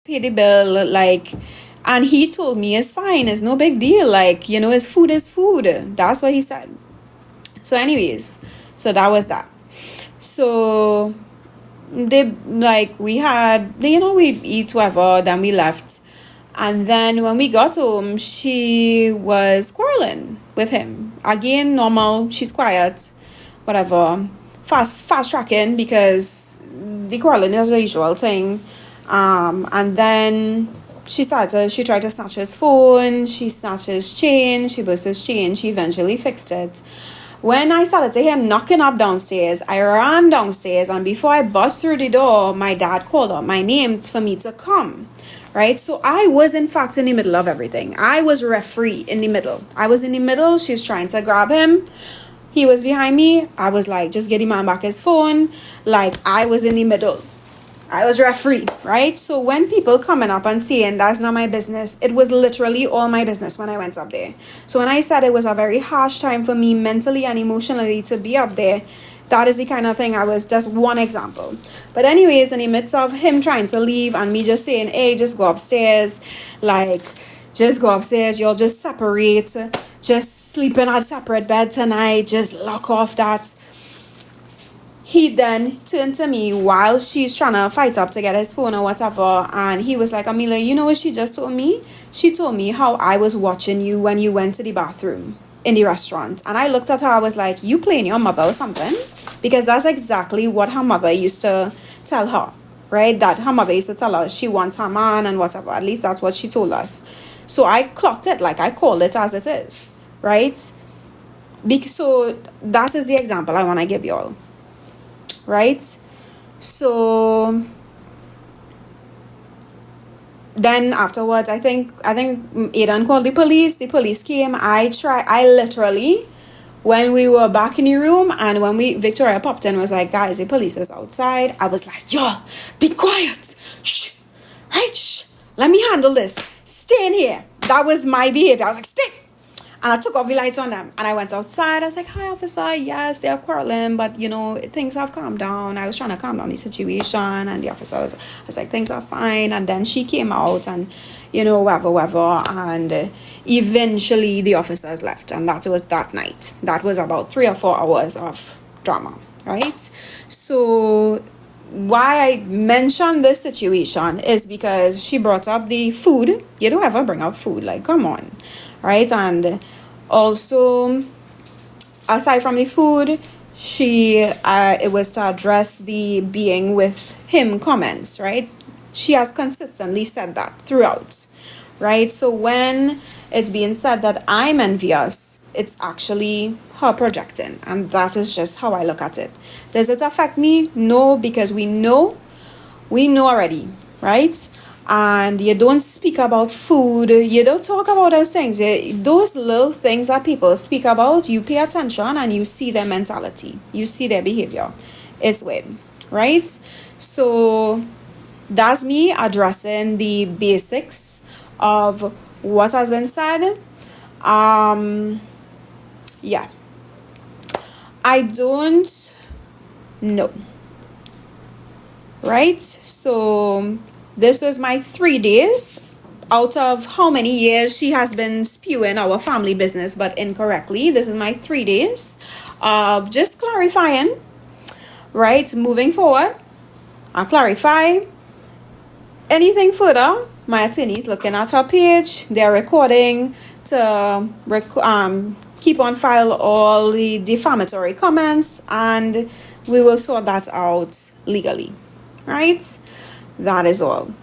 pay the bill, like, and he told me it's fine, it's no big deal, like, his food is food. That's what he said. So anyways, so that was that. So they, like, we had, we eat whatever, then we left. And then when we got home, she was quarreling with him again. Normal, she's quiet, whatever. Fast tracking, because the quarreling is the usual thing. And then she tried to snatch his phone, she snatched his chain, she burst his chain, she eventually fixed it. When I started to hear him knocking up downstairs, I ran downstairs, and before I bust through the door, my dad called out my name for me to come. Right? So I was, in fact, in the middle of everything. I was referee in the middle. I was in the middle. She's trying to grab him. He was behind me. I was like, just get the man back his phone. Like, I was in the middle. I was referee, right? So when people coming up and saying that's not my business, it was literally all my business when I went up there. So when I said it was a very harsh time for me mentally and emotionally to be up there, that is the kind of thing. I was just one example. But anyways, in the midst of him trying to leave and me just saying, hey, just go upstairs, like, just go upstairs, you'll just separate, just sleep in a separate bed tonight, just lock off that. He then turned to me while she's trying to fight up to get his phone or whatever, and he was like, Amelia, you know what she just told me? She told me how I was watching you when you went to the bathroom in the restaurant. And I looked at her, I was like, you playing your mother or something? Because that's exactly what her mother used to tell her, right? That her mother used to tell her she wants her man and whatever. At least that's what she told us. So I clocked it, like I called it as it is, right? So that is the example I want to give y'all, right? So then afterwards, I think Aidan called the police. The police came. I literally, when we were back in the room and when Victoria popped in, was like, guys, the police is outside. I was like, yo, be quiet. Shh. Right? Shh. Let me handle this. Stay in here. That was my behavior. I was like, stay. And I took off the lights on them. And I went outside. I was like, hi, officer. Yes, they're quarreling. But, things have calmed down. I was trying to calm down the situation. And the officer I was like, things are fine. And then she came out and, whatever. And eventually the officers left. And that was that night. That was about 3 or 4 hours of drama. Right? So why I mentioned this situation is because she brought up the food. You don't ever bring up food. Like, come on. Right? And also, aside from the food, it was to address the being with him comments, right? She has consistently said that throughout, right? So when it's being said that I'm envious, it's actually her projecting, and that is just how I look at it. Does it affect me? No, because we know already, right? And you don't speak about food, you don't talk about those things. Those little things that people speak about, you pay attention and you see their mentality, you see their behavior. It's weird, right? So that's me addressing the basics of what has been said. Yeah, I don't know, right? So this was my 3 days out of how many years she has been spewing our family business, but incorrectly. This is my 3 days of just clarifying, right? Moving forward, I'll clarify anything further. My attorney is looking at her page. They're recording to keep on file all the defamatory comments, and we will sort that out legally, right? That is all.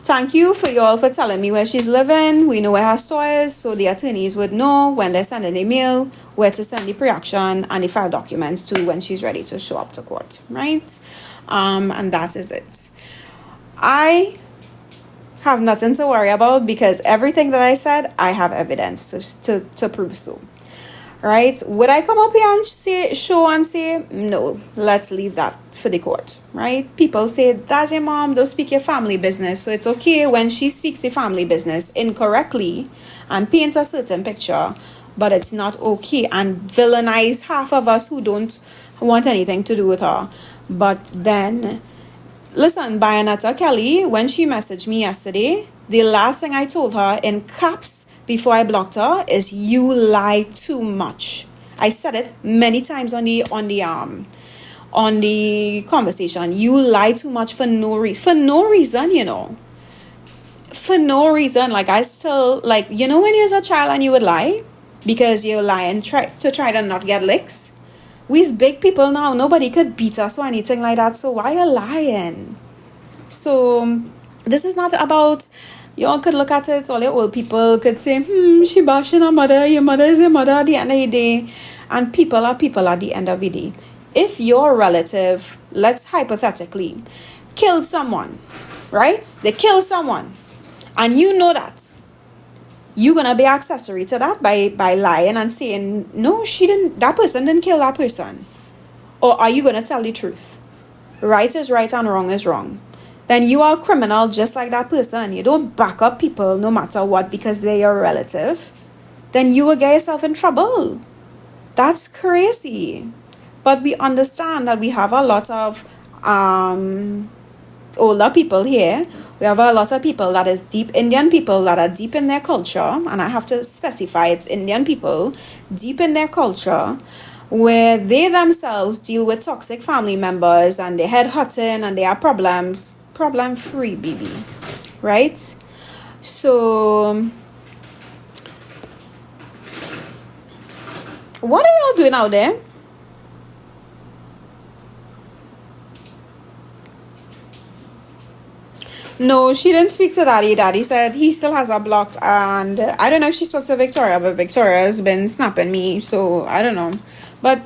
Thank you for y'all for telling me where she's living. We know where her store is, so the attorneys would know when they're sending the mail where to send the pre-action and the file documents to when she's ready to show up to court, right? And that is it. I have nothing to worry about because everything that I said, I have evidence to prove so. Right? Would I come up here and say, no, let's leave that for the court, right? People say, that's your mom, don't speak your family business. So it's okay when she speaks the family business incorrectly and paints a certain picture, but it's not okay and villainize half of us who don't want anything to do with her. But then Listen, Bayonetta Kelly, when she messaged me yesterday, the last thing I told her in caps before I blocked her is you lie too much. I said it many times on the conversation. You lie too much for no reason. For no reason, For no reason. Like I still like when you was a child and you would lie because you're lying try to not get licks. We's big people now. Nobody could beat us or anything like that. So why you lying? So this is not about, y'all could look at it, all your old people could say, she bashing her mother, your mother is your mother at the end of the day. And people are people at the end of the day. If your relative, let's hypothetically, kill someone, right? They kill someone. And you know that. You're gonna be accessory to that by lying and saying, no, that person didn't kill that person. Or are you gonna tell the truth? Right is right and wrong is wrong. Then you are a criminal just like that person. You don't back up people no matter what because they're your relative. Then you will get yourself in trouble. That's crazy. But we understand that we have a lot of older people here. We have a lot of people that is deep Indian people that are deep in their culture, and I have to specify it's Indian people deep in their culture, where they themselves deal with toxic family members and they head hurting and they have problems. Problem free, baby. Right? So what are y'all doing out there? No, she didn't speak to Daddy. Daddy said he still has her blocked, and I don't know if she spoke to Victoria, but Victoria's been snapping me, so I don't know. But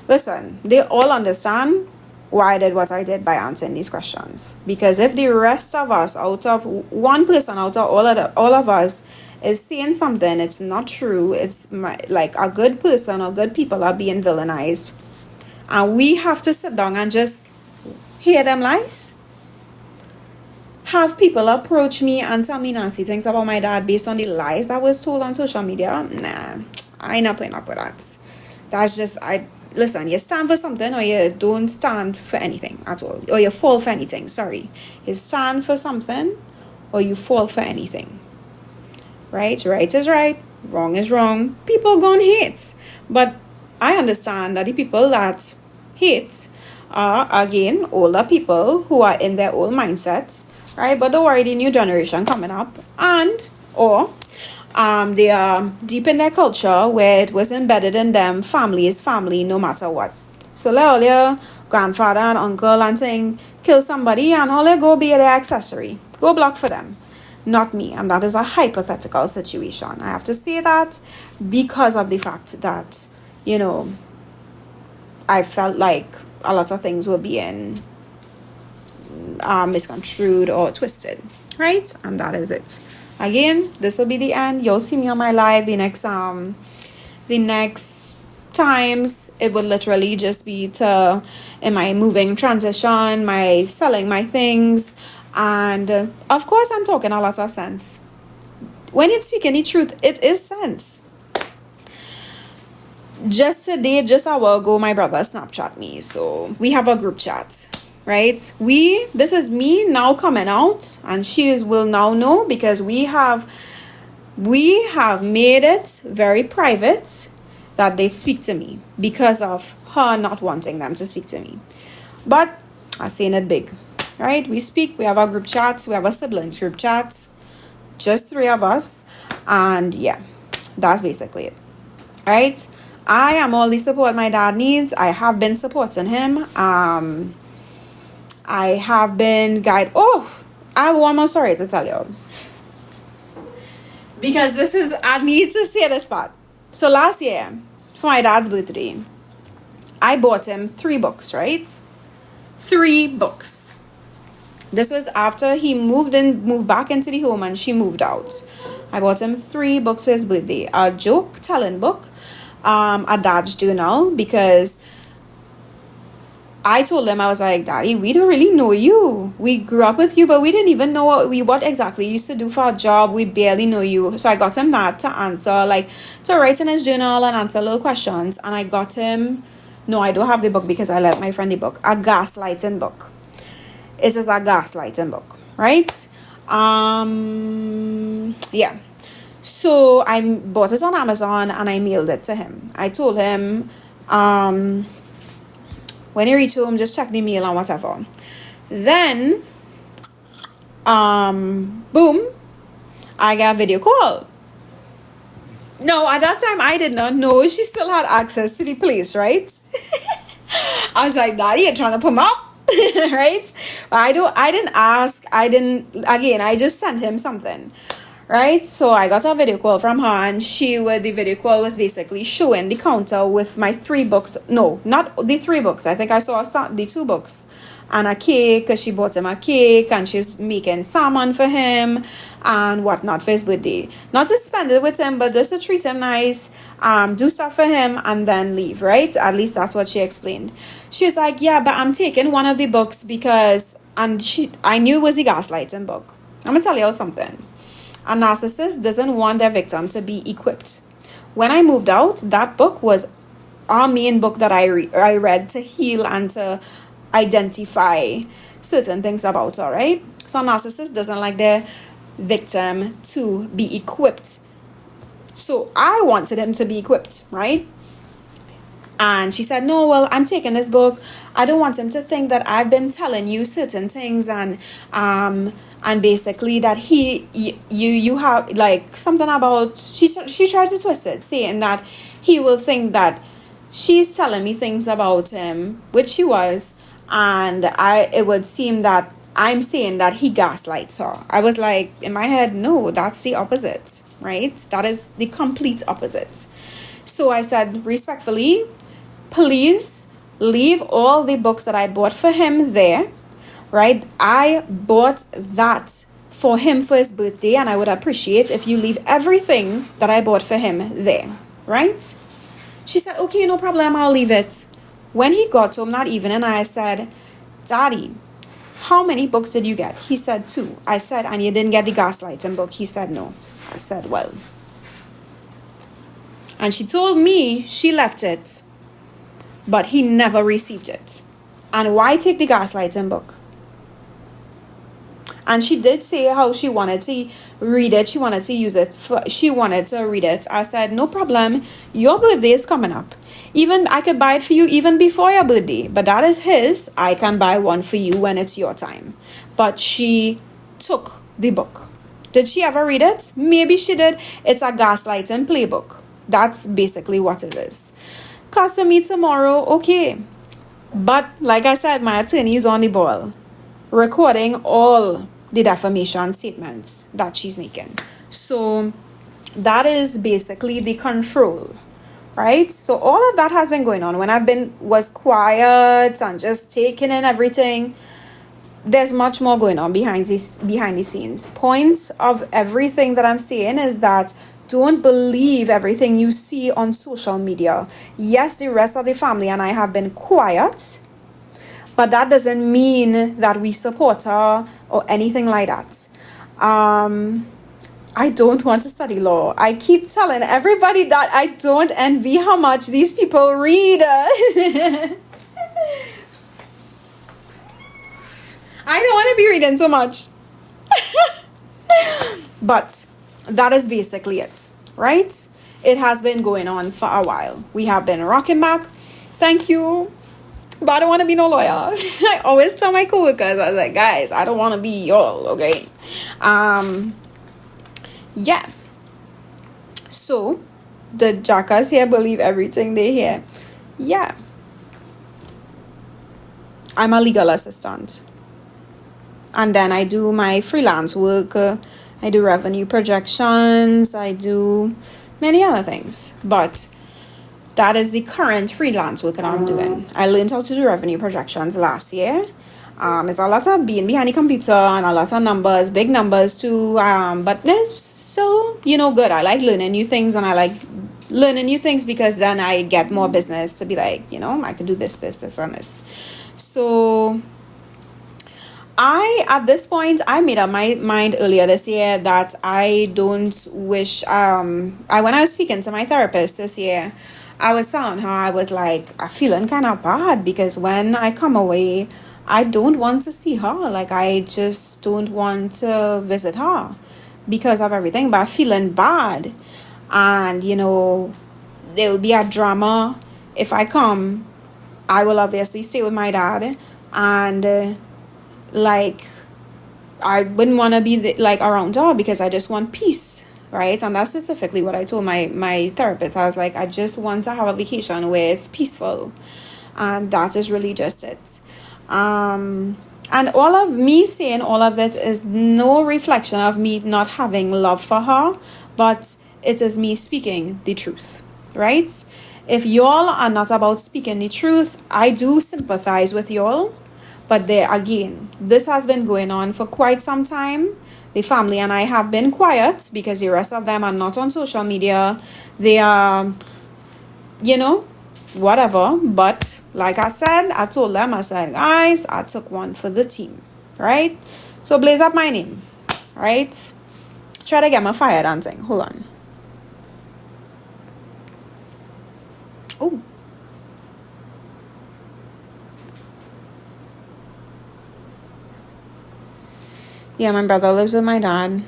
listen, they all understand why I did what I did by answering these questions. Because if the rest of us, out of one person, out of all of us, is saying something, it's not true. It's like a good person or good people are being villainized, and we have to sit down and just hear them lies. Have people approach me and tell me nasty things about my dad based on the lies that was told on social media? Nah, I ain't not putting up with that. That's just, listen, you stand for something or you don't stand for anything at all. Or you fall for anything, sorry. You stand for something or you fall for anything. Right? Right is right, wrong is wrong. People gonna hate. But I understand that the people that hate are, again, older people who are in their old mindsets, right? But don't worry, the new generation coming up, or they are deep in their culture where it was embedded in them. Family is family no matter what. So let all your grandfather and uncle and thing kill somebody and all they go be their accessory. Go block for them. Not me. And that is a hypothetical situation. I have to say that because of the fact that, I felt like a lot of things were being misconstrued or twisted, right? And that is it. Again, this will be the end. You'll see me on my live the next times. It would literally just be in my moving transition, my selling my things, and of course I'm talking a lot of sense. When you speak any truth, it is sense. Just today, just an hour ago, my brother Snapchat me. So we have a group chat, right? This is me now coming out, and she will now know because we have made it very private that they speak to me because of her not wanting them to speak to me. But I'm saying it big, right? We have our group chats, we have a siblings group chat, just 3 of us, and yeah, that's basically it, right? I am all the support my dad needs. I have been supporting him. I have been I have one more story to tell you. Because I need to say this part. So last year, for my dad's birthday, I bought him 3 books, right? 3 books. This was after he moved back into the home and she moved out. I bought him 3 books for his birthday. A joke telling book, a dad's journal, because I told him, I was like, Daddy, we don't really know you. We grew up with you, but we didn't even know what exactly you used to do for a job. We barely know you. So I got him that to answer, to write in his journal and answer little questions. And I got him, no, I don't have the book because I lent my friend the book, a gaslighting book. it is a gaslighting book, right? Yeah. So I bought it on Amazon and I mailed it to him. I told him, when you reach home, just check the mail and whatever. Then, boom, I got a video call. No, at that time I did not know she still had access to the place, right? I was like, Daddy, you're trying to put me up, right? But I didn't ask. I just sent him something, right? So I got a video call from her, and the video call was basically showing the counter with my 3 books. No, not the 3 books. I think I saw the 2 books and a cake, because she bought him a cake and she's making salmon for him and whatnot for his birthday. Not to spend it with him, but just to treat him nice, do stuff for him and then leave, right? At least that's what she explained. She was like, yeah, but I'm taking one of the books because, I knew it was the gaslighting book. I'm gonna tell you something. A narcissist doesn't want their victim to be equipped. When I moved out, that book was our main book that I read to heal and to identify certain things about her, right? So a narcissist doesn't like their victim to be equipped. So I wanted him to be equipped, right? And she said, no, well, I'm taking this book. I don't want him to think that I've been telling you certain things and basically that you have like something about, she tries to twist it, saying that he will think that she's telling me things about him, which she was, and it would seem that I'm saying that he gaslights her. I was like, in my head, no, that's the opposite, right? That is the complete opposite. So I said, respectfully, please leave all the books that I bought for him there, right? I bought that for him for his birthday, and I would appreciate if you leave everything that I bought for him there, right? She said, okay, no problem, I'll leave it. When he got home that evening, I said, Daddy, how many books did you get? He said 2. I said, and you didn't get the gaslighting book? He said, no. I said, well. And she told me she left it, but he never received it. And why take the gaslighting book? And she did say how she wanted to read it. She wanted to use it. She wanted to read it. I said, no problem. Your birthday is coming up. Even I could buy it for you even before your birthday. But that is his. I can buy one for you when it's your time. But she took the book. Did she ever read it? Maybe she did. It's a gaslighting playbook. That's basically what it is. Custom me tomorrow. Okay. But like I said, my attorney is on the ball, recording all the defamation statements that she's making. So that is basically the control, right? So all of that has been going on. When was quiet and just taking in everything, there's much more going on behind the scenes. Points of everything that I'm saying is that don't believe everything you see on social media. Yes, the rest of the family and I have been quiet, but that doesn't mean that we support her or anything like that. I don't want to study law. I keep telling everybody that I don't envy how much these people read. I don't want to be reading so much. But that is basically it, right? It has been going on for a while. We have been rocking back. Thank you. But I don't want to be no lawyer. I always tell my coworkers, I was like, guys, I don't want to be y'all, okay? Yeah. So, the jackers here believe everything they hear. Yeah. I'm a legal assistant. And then I do my freelance work. I do revenue projections. I do many other things. But that is the current freelance work that I'm doing. I learned how to do revenue projections last year. It's a lot of being behind the computer and a lot of numbers, big numbers too. But it's still, good. I like learning new things, and I like learning new things because then I get more business to be like, I can do this, and this. So at this point, I made up my mind earlier this year that I don't wish, when I was speaking to my therapist this year, I was telling her, I was like, I'm feeling kind of bad because when I come away, I don't want to see her. Like, I just don't want to visit her because of everything, but I'm feeling bad. And, there will be a drama. If I come, I will obviously stay with my dad. And, like, I wouldn't want to be like around her because I just want peace, right? And that's specifically what I told my therapist. I was like, I just want to have a vacation where it's peaceful, and that is really just it. And all of me saying all of it is no reflection of me not having love for her, but it is me speaking the truth, right? If y'all are not about speaking the truth, I do sympathize with y'all. But there again, this has been going on for quite some time. The family and I have been quiet because the rest of them are not on social media. They are, you know, whatever. But like I said, I told them, I said, guys, I took one for the team, right? So blaze up my name, right? Try to get my fire dancing. Hold on. Oh. Yeah, my brother lives with my dad.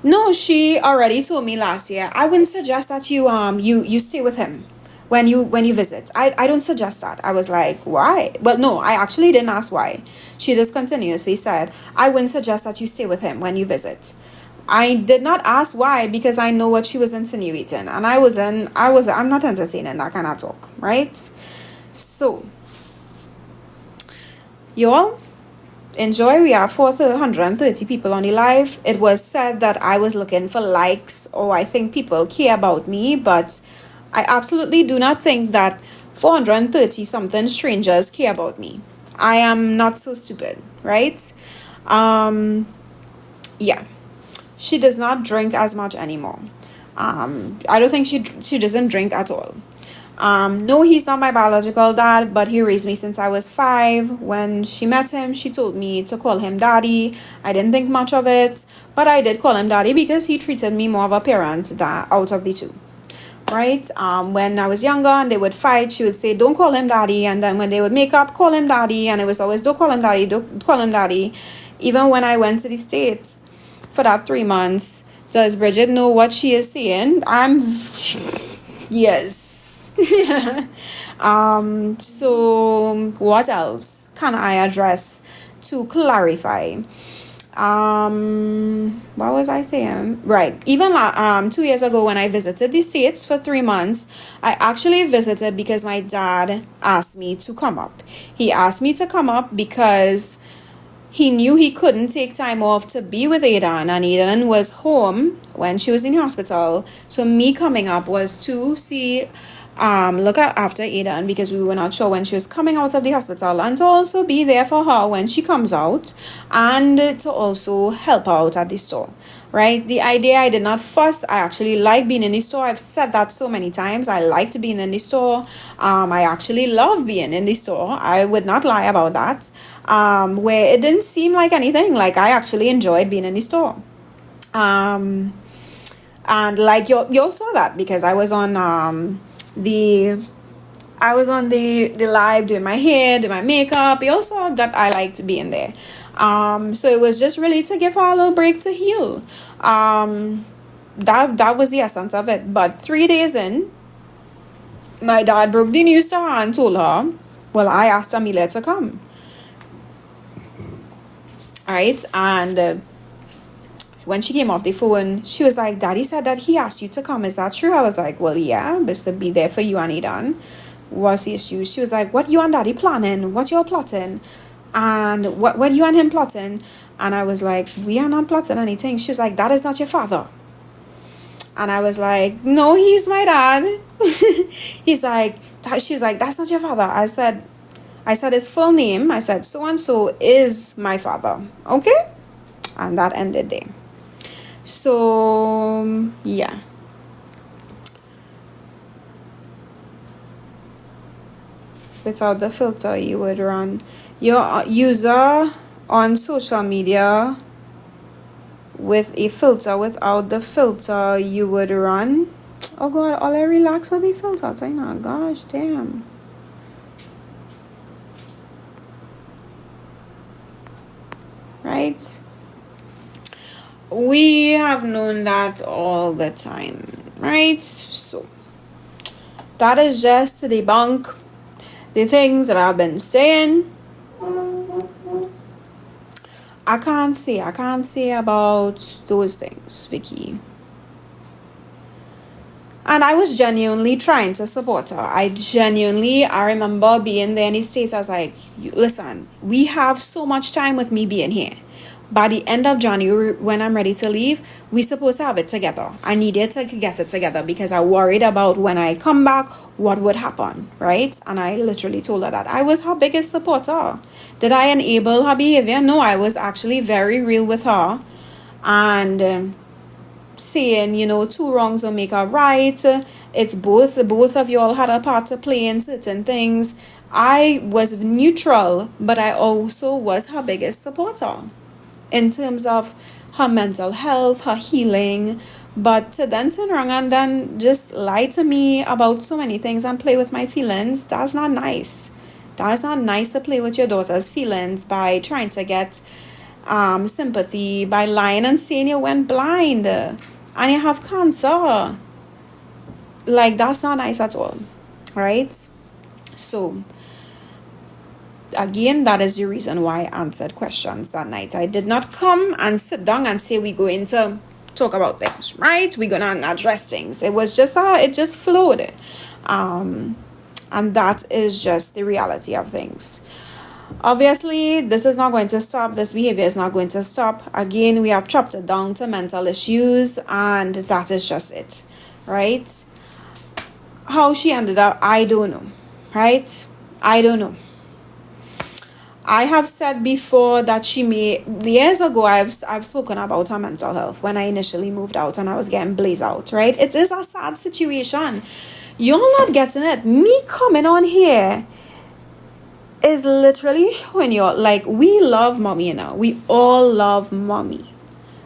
No, she already told me last year. I wouldn't suggest that you stay with him when you visit. I don't suggest that. I was like, why? Well, no, I actually didn't ask why. She just continuously said, I wouldn't suggest that you stay with him when you visit. I did not ask why because I know what she was insinuating, and I'm not entertaining that kind of talk, right? So, y'all enjoy. We are 430 people on the live. It was said that I was looking for likes, or I think people care about me, but I absolutely do not think that 430 something strangers care about me. I am not so stupid, right? um yeah, she does not drink as much anymore. I don't think she doesn't drink at all. No, he's not my biological dad, but he raised me since I was 5. When she met him, she told me to call him daddy. I didn't think much of it, but I did call him daddy because he treated me more of a parent that out of the two. Right? When I was younger and they would fight, she would say, don't call him daddy. And then when they would make up, call him daddy. And it was always, don't call him daddy, don't call him daddy. Even when I went to the States for that 3 months, does Bridget know what she is saying? Yes. So what else can I address to clarify? What was I saying? Right. Even 2 years ago when I visited the States for 3 months, I actually visited because my dad asked me to come up. He asked me to come up because he knew he couldn't take time off to be with Aidan, and Aidan was home when she was in hospital. So me coming up was to see, look after Aidan because we were not sure when she was coming out of the hospital, and to also be there for her when she comes out, and to also help her out at the store. Right? The idea, I did not fuss. I actually like being in the store. I've said that so many times. I liked being in the store. I actually love being in the store. I would not lie about that. Where it didn't seem like anything. Like, I actually enjoyed being in the store. And like you saw that because I was on the live doing my hair, doing my makeup. You also saw that I liked being there. So it was just really to give her a little break to heal. That was the essence of it. But 3 days in, my dad broke the news to her and told her, well, I asked Amelia to come. Alright, and when she came off the phone, she was like, Daddy said that he asked you to come. Is that true? I was like, well, yeah, but to be there for you and Aidan. What's the issue? She was like, what you and Daddy planning? What y'all plotting? And what you and him plotting? And I was like, we are not plotting anything. She's like, that is not your father. And I was like, no, he's my dad. She's like, that's not your father. I said his full name. I said, so and so is my father. Okay? And that ended there. So, yeah. Without the filter, you would run your user on social media with a filter. Without the filter, you would run. Oh God, all I relax with the filter. I know, gosh, damn. we have known that all the time, right? So that is just to debunk the things that I've been saying. I can't say about those things, Vicky. And I was genuinely trying to support her. I remember being there in the States. I was like, listen, we have so much time with me being here. By the end of January, when I'm ready to leave, we supposed to have it together. I needed to get it together because I worried about when I come back, what would happen, right? And I literally told her that I was her biggest supporter. Did I enable her behavior? No, I was actually very real with her. And saying, two wrongs don't make a right. It's both of you all had a part to play in certain things. I was neutral, but I also was her biggest supporter in terms of her mental health, her healing. But to then turn around and then just lie to me about so many things and play with my feelings, that's not nice. That's not nice to play with your daughter's feelings by trying to get sympathy, by lying and saying you went blind and you have cancer. Like, that's not nice at all, right? So again, that is the reason why I answered questions that night. I did not come and sit down and say we're going to talk about things, right? We're gonna address things. It was just it just flowed. And that is just the reality of things. Obviously, this is not going to stop. This behavior is not going to stop. Again, we have chopped it down to mental issues, and that is just it, right? How she ended up, I don't know, right? I don't know. I have said before that years ago, I've spoken about her mental health when I initially moved out and I was getting blazed out, right? It is a sad situation. You're not getting it. Me coming on here is literally showing you, like, we love mommy, we all love mommy.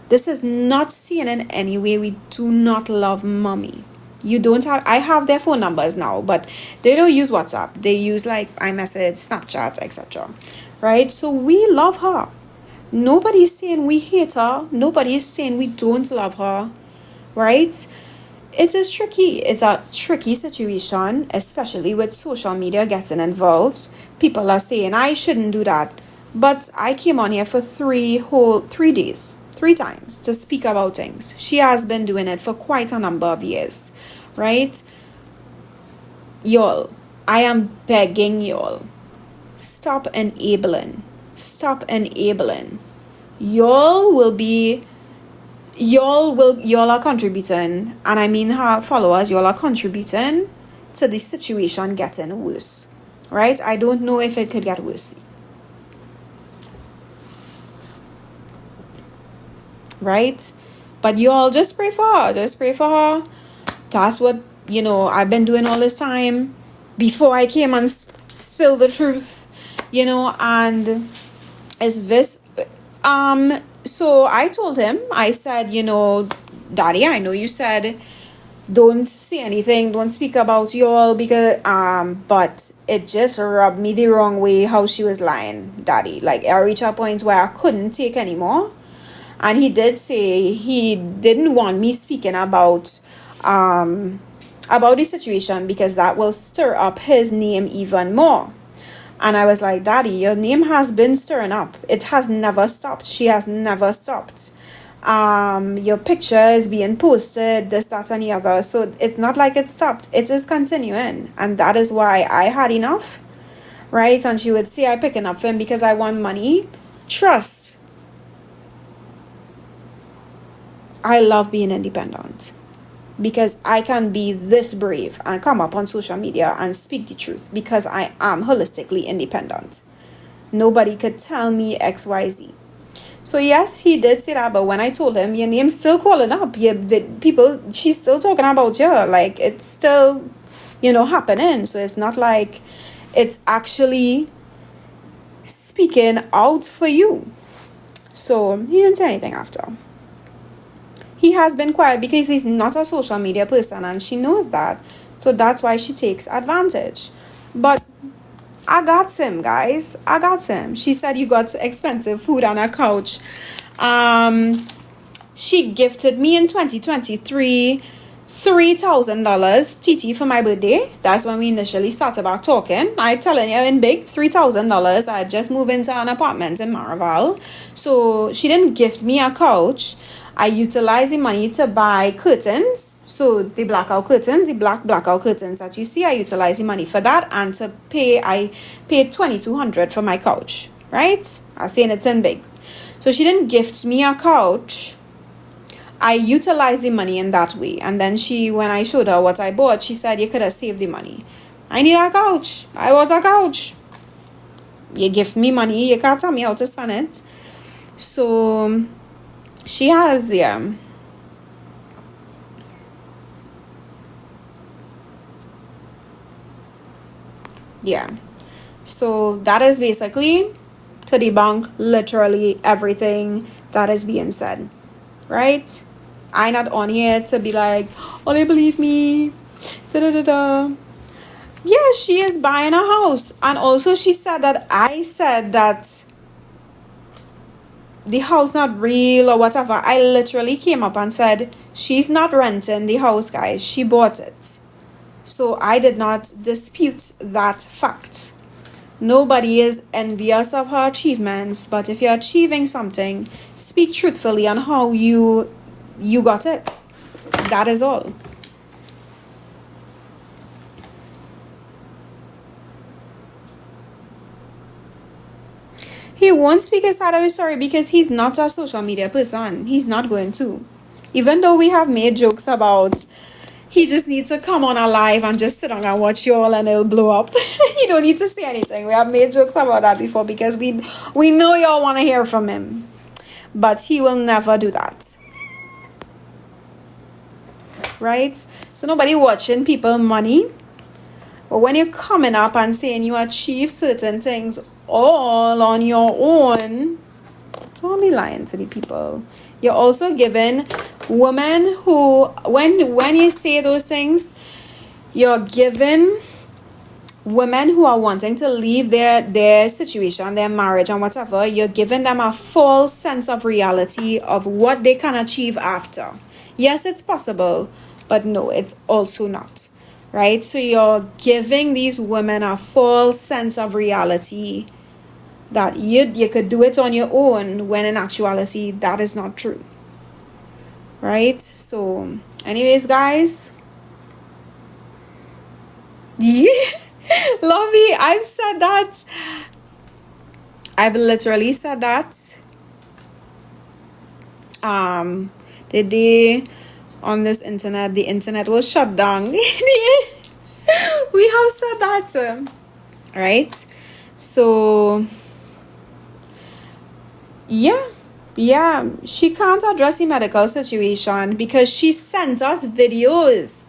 This is not seen in any way we do not love mommy. I have their phone numbers now, but they don't use WhatsApp. They use like iMessage, Snapchat, etc. Right? So we love her. Nobody's saying we hate her. Nobody's saying we don't love her. Right? It's a tricky situation, especially with social media getting involved. People are saying I shouldn't do that, but I came on here for 3 days, 3 times to speak about things. She has been doing it for quite a number of years, right? Y'all, I am begging y'all, stop enabling. Y'all are contributing, and I mean her followers, y'all are contributing to the situation getting worse, right? I don't know if it could get worse, right? But y'all just pray for her. That's what I've been doing all this time before I came and spilled the truth, and is this so I told him, I said, Daddy, I know you said don't say anything, don't speak about y'all, because but it just rubbed me the wrong way how she was lying, Daddy. Like, I reached a point where I couldn't take anymore. And he did say he didn't want me speaking about the situation because that will stir up his name even more. And I was like, Daddy, your name has been stirring up. It has never stopped. She has never stopped. Your picture is being posted, this, that, and the other. So it's not like it stopped. It is continuing. And that is why I had enough, right? And she would say I picking up for him because I want money. Trust. I love being independent. Because I can be this brave and come up on social media and speak the truth because I am holistically independent. Nobody could tell me XYZ. So yes, he did say that, but when I told him your name's still calling up, people, she's still talking about you, like it's still, happening. So it's not like it's actually speaking out for you. So he didn't say anything after. He has been quiet because he's not a social media person and she knows that. So that's why she takes advantage. But I got him, guys. I got him. She said you got expensive food on her couch. She gifted me in 2023 $3,000 TT for my birthday. That's when we initially started back talking. I telling you in big $3,000. I had just moved into an apartment in Maraval. So she didn't gift me a couch. I utilized the money to buy curtains. So the blackout curtains, the blackout curtains that you see, I utilized the money for that, and I paid $2,200 for my couch. Right? I'm saying it's in big. So she didn't gift me a couch. I utilized the money in that way. And then when I showed her what I bought, she said, you could have saved the money. I need a couch. I bought a couch. You give me money, you can't tell me how to spend it. So she has, yeah. Yeah. So that is basically to debunk literally everything that is being said. Right? I not on here to be like, oh, they believe me. Da da da da. Yeah, she is buying a house. And also she said that I said that the house not real or whatever. I literally came up and said, she's not renting the house, guys. She bought it. So I did not dispute that fact. Nobody is envious of her achievements, but if you're achieving something, speak truthfully on how you got it. That is all. He won't speak his side of his story because he's not a social media person. He's not going to. Even though we have made jokes about he just needs to come on a live and just sit down and watch you all and it'll blow up. You don't need to say anything. We have made jokes about that before because we know y'all want to hear from him. But he will never do that. Right? So nobody watching people money. But when you're coming up and saying you achieve certain things all on your own, don't be lying to the people. You're also giving women who, when you say those things, you're giving women who are wanting to leave their situation, their marriage and whatever, you're giving them a false sense of reality of what they can achieve after. Yes, it's possible, but no, it's also not. Right? So you're giving these women a false sense of reality that you could do it on your own, when in actuality that is not true. Right? So anyways, guys, yeah. Lovey, I've said that. I've literally said that. The day on this internet, the internet was shut down. We have said that. Right? So yeah, she can't address the medical situation because she sent us videos.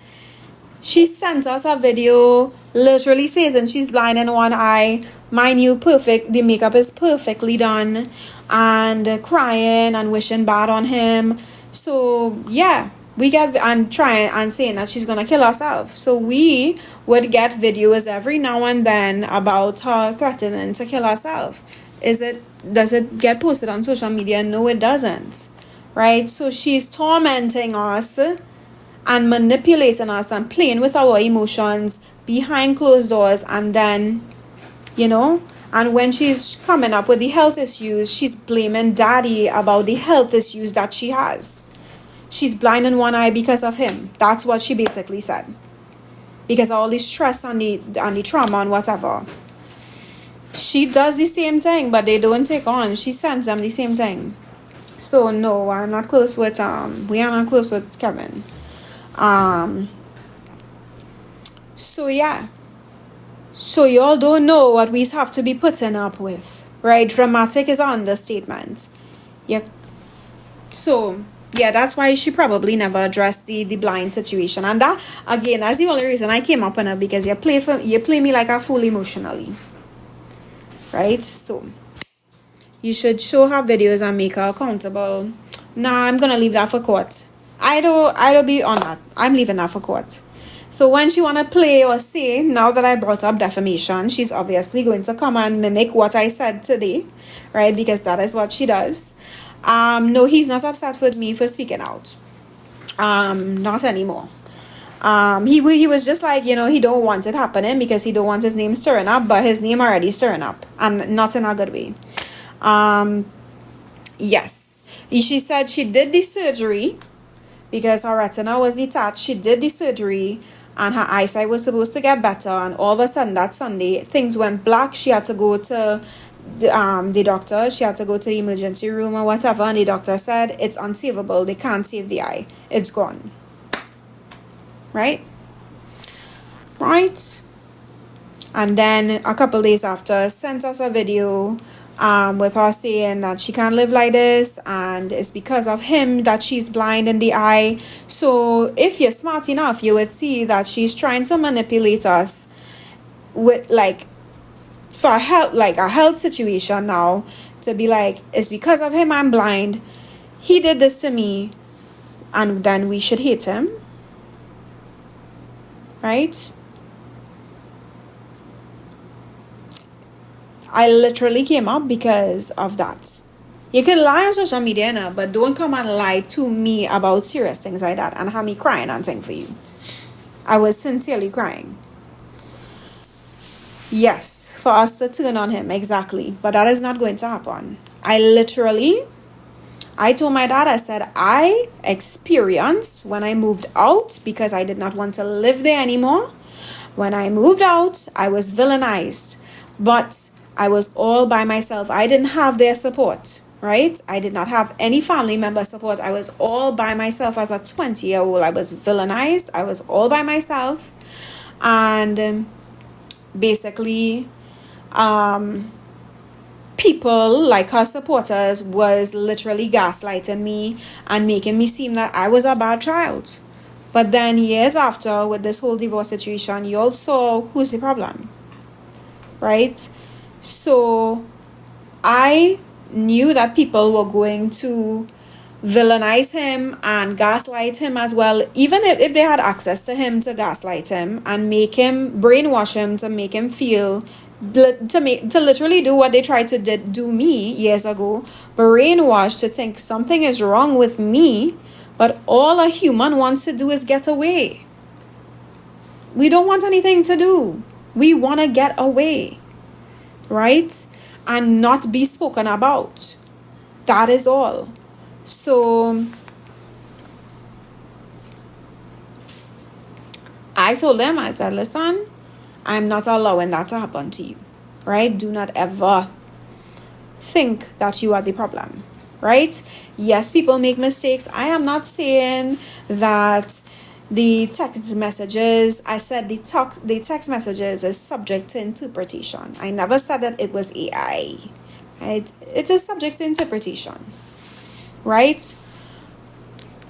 She sent us a video literally saying she's blind in one eye. Mind you, the makeup is perfectly done, and crying and wishing bad on him. So yeah, we get and trying and saying that she's gonna kill herself. So we would get videos every now and then about her threatening to kill herself. Does it get posted on social media? No, it doesn't. Right? So she's tormenting us and manipulating us and playing with our emotions behind closed doors, and then, and when she's coming up with the health issues, she's blaming daddy about the health issues that she has. She's blind in one eye because of him. That's what she basically said. Because of all the stress and the trauma and whatever. She does the same thing, but they don't take on. She sends them the same thing. So no, I'm not close with we are not close with Kevin. So yeah. So y'all don't know what we have to be putting up with. Right? Dramatic is an understatement. Yeah. So yeah, that's why she probably never addressed the blind situation. And that, again, that's the only reason I came up on her, because you play me like a fool emotionally. Right? So you should show her videos and make her accountable. Nah, I'm gonna leave that for court. I don't be on that. I'm leaving that for court. So when she wanna play or say, now that I brought up defamation, she's obviously going to come and mimic what I said today, right? Because that is what she does. No, he's not upset with me for speaking out. Not anymore. He was just like, he don't want it happening because he don't want his name stirring up, but his name already stirring up, and not in a good way. Yes, she said she did the surgery because her retina was detached. She did the surgery, and her eyesight was supposed to get better, and all of a sudden that Sunday things went black. She had to go to the doctor. She had to go to the emergency room or whatever, and the doctor said it's unsavable. They can't save the eye. It's gone. Right? And then a couple days after, sent us a video with her saying that she can't live like this, and it's because of him that she's blind in the eye. So if you're smart enough, you would see that she's trying to manipulate us with for a health situation now, to be like, it's because of him I'm blind. He did this to me, and then we should hate him. Right? I literally came up because of that. You can lie on social media now, but don't come and lie to me about serious things like that and have me crying and thing for you. I was sincerely crying. Yes, for us to turn on him, exactly. But that is not going to happen. I told my dad, I said, I experienced when I moved out because I did not want to live there anymore. When I moved out, I was villainized. But I was all by myself. I didn't have their support, right? I did not have any family member support. I was all by myself as a 20-year-old. I was villainized. I was all by myself. And basically, people like her supporters was literally gaslighting me and making me seem that I was a bad child. But then years after, with this whole divorce situation, you all saw who's the problem, right? So I knew that people were going to villainize him and gaslight him as well, even if they had access to him to gaslight him and make him, brainwash him to make him feel, to literally do what they tried to do me years ago, brainwash to think something is wrong with me. But all a human wants to do is get away. We don't want anything to do. We want to get away, right? And not be spoken about. That is all. So I told them, I said, listen, I'm not allowing that to happen to you, right? Do not ever think that you are the problem, right? Yes, people make mistakes. I am not saying that the text messages, I said the text messages is subject to interpretation. I never said that it was AI, right? It is subject to interpretation, right?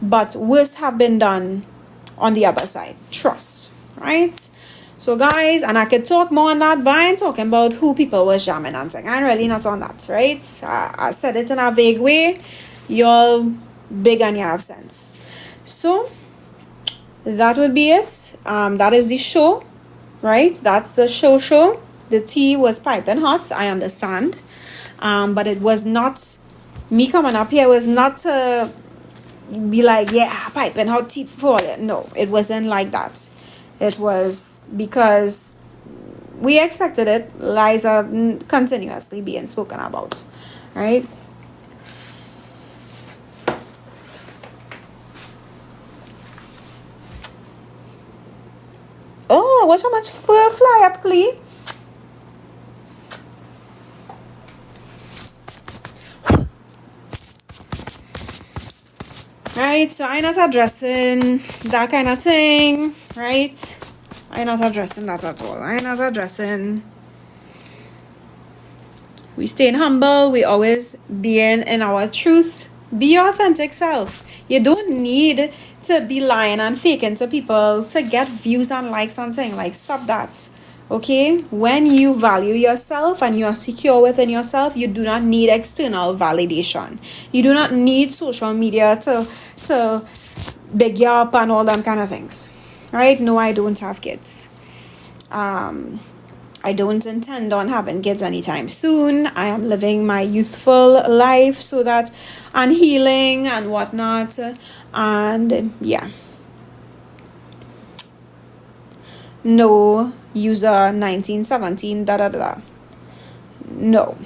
But worse have been done on the other side. Trust, right? So guys, and I could talk more on that, but I ain't talking about who people was jamming and saying. I'm really not on that, right? I said it in a vague way. Y'all big and you have sense. So that would be it. That is the show, right? That's the show. The tea was piping hot, I understand. But it was not, me coming up here was not to be like, yeah, piping hot tea for it. No, it wasn't like that. It was because we expected it. Lies are continuously being spoken about, right? Oh, watch how much fur fly up, Clee. Right, so I'm not addressing that kind of thing, right? I'm not addressing that at all. I'm not addressing. We staying humble. We always being in our truth. Be your authentic self. You don't need to be lying and faking to people to get views and likes on things. Like, stop that. Okay? When you value yourself and you are secure within yourself, you do not need external validation. You do not need social media to big you up and all them kind of things. Right? No, I don't have kids. I don't intend on having kids anytime soon. I am living my youthful life so that, and healing and whatnot. And yeah. No user 1917 da da da da. No.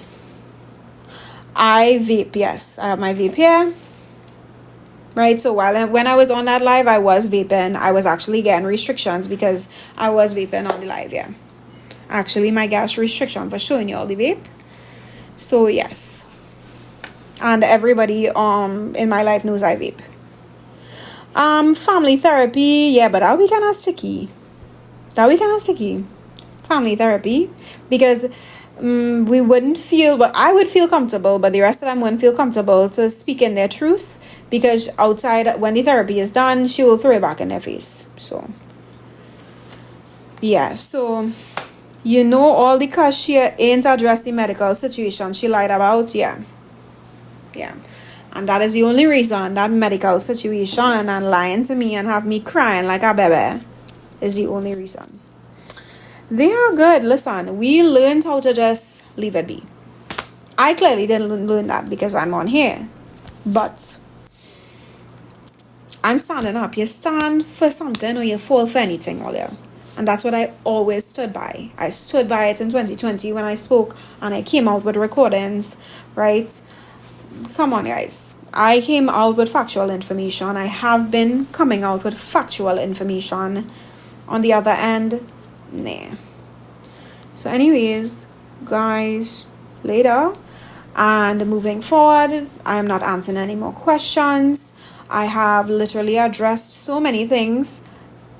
I vape, yes. I have my vape here. Right, so when I was on that live, I was vaping. I was actually getting restrictions because I was vaping on the live, yeah. Actually, my gas restriction for showing you all the vape. So yes, and everybody in my life knows I vape. Family therapy, yeah, but that we kind of sticky. Family therapy, because we wouldn't feel, but I would feel comfortable, but the rest of them wouldn't feel comfortable to speak in their truth, because outside, when the therapy is done, she will throw it back in their face. So yeah, so all because she ain't addressed the medical situation she lied about. Yeah, and that is the only reason, that medical situation and lying to me and have me crying like a baby is the only reason. They are good. Listen, we learned how to just leave it be. I clearly didn't learn that because I'm on here, but I'm standing up. You stand for something or you fall for anything, Olia. And that's what I always stood by. I stood by it in 2020 when I spoke and I came out with recordings, right? Come on, guys. I came out with factual information. I have been coming out with factual information. On the other end, nah. So anyways, guys, later. And moving forward, I am not answering any more questions. I have literally addressed so many things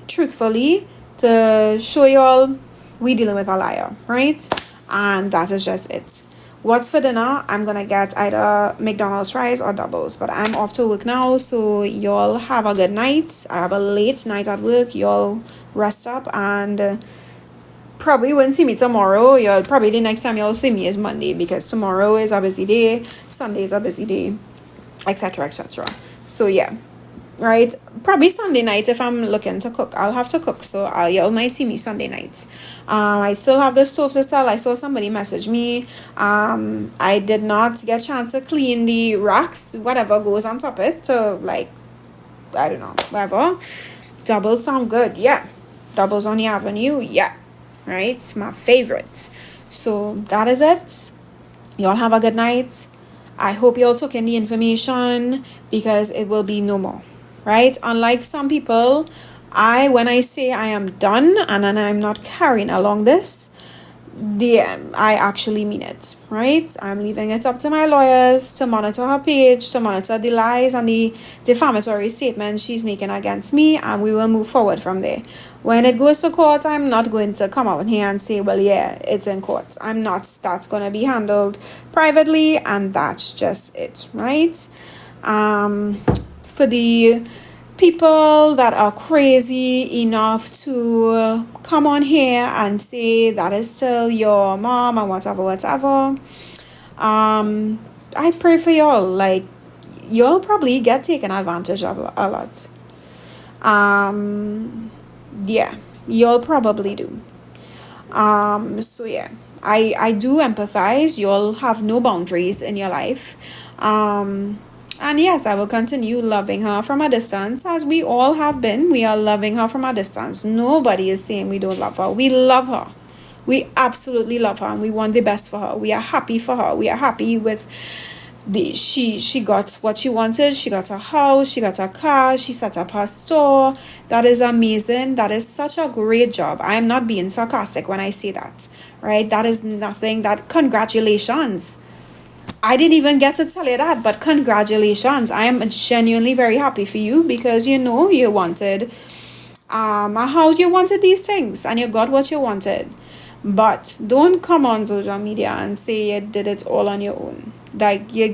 truthfully to show you all we dealing with a liar, right? And that is just it. What's for dinner? I'm gonna get either McDonald's fries or doubles, but I'm off to work now, so y'all have a good night. I have a late night at work. Y'all rest up, and probably won't see me tomorrow. You'll probably, the next time you'll see me is Monday, because tomorrow is a busy day, Sunday is a busy day, etc., etc. So yeah, right, probably Sunday night if I'm looking to cook. I'll have to cook, so y'all might see me Sunday night. I still have the stove to sell. I saw somebody message me. I did not get a chance to clean the racks, whatever goes on top of it, to like, I don't know, whatever. Doubles sound good, yeah. Doubles on the avenue, yeah. Right, my favorite. So that is it. Y'all have a good night. I hope y'all took in the information, because it will be no more, right? Unlike some people, when I say I am done and I'm not carrying along this, I actually mean it, right? I'm leaving it up to my lawyers to monitor her page, to monitor the lies and the defamatory statements she's making against me, and we will move forward from there. When it goes to court, I'm not going to come out here and say, well, yeah, it's in court. I'm not. That's going to be handled privately, and that's just it, right? For the people that are crazy enough to come on here and say that is still your mom and whatever, I pray for y'all. Like, you'll probably get taken advantage of a lot. Yeah, you'll probably do. So yeah, I do empathize. You'll have no boundaries in your life. And yes, I will continue loving her from a distance, as we all have been. We are loving her from a distance. Nobody is saying we don't love her. We love her. We absolutely love her, and we want the best for her. We are happy for her. We are happy with she got what she wanted. She got a house, she got a car, she set up her store. That is amazing. That is such a great job. I am not being sarcastic when I say that, right? That is nothing. That congratulations. I didn't even get to tell you that, but congratulations. I am genuinely very happy for you, because you wanted a house, you wanted these things, and you got what you wanted. But don't come on social media and say you did it all on your own. Like, you're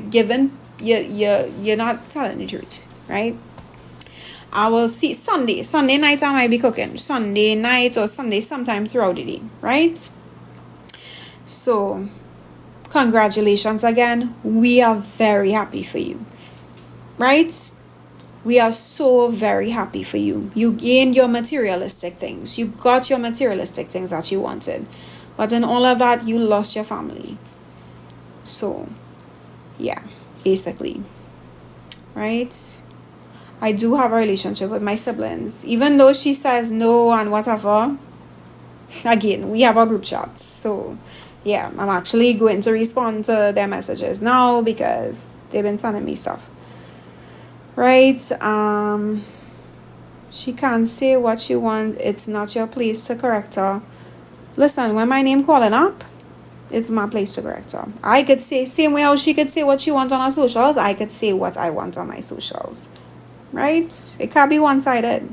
not telling the truth, right? I will see Sunday night I might be cooking. Sunday night or Sunday sometime throughout the day, right? So congratulations again. We are very happy for you, right? We are so very happy for you. You gained your materialistic things. You got your materialistic things that you wanted. But in all of that, you lost your family. So, yeah, basically, right? I do have a relationship with my siblings. Even though she says no and whatever, again, we have a group chat. So, yeah, I'm actually going to respond to their messages now because they've been sending me stuff. Right? She can't say what she wants. It's not your place to correct her. Listen, when my name calling up, it's my place to correct her. I could say, same way how she could say what she wants on her socials, I could say what I want on my socials. Right? It can't be one-sided.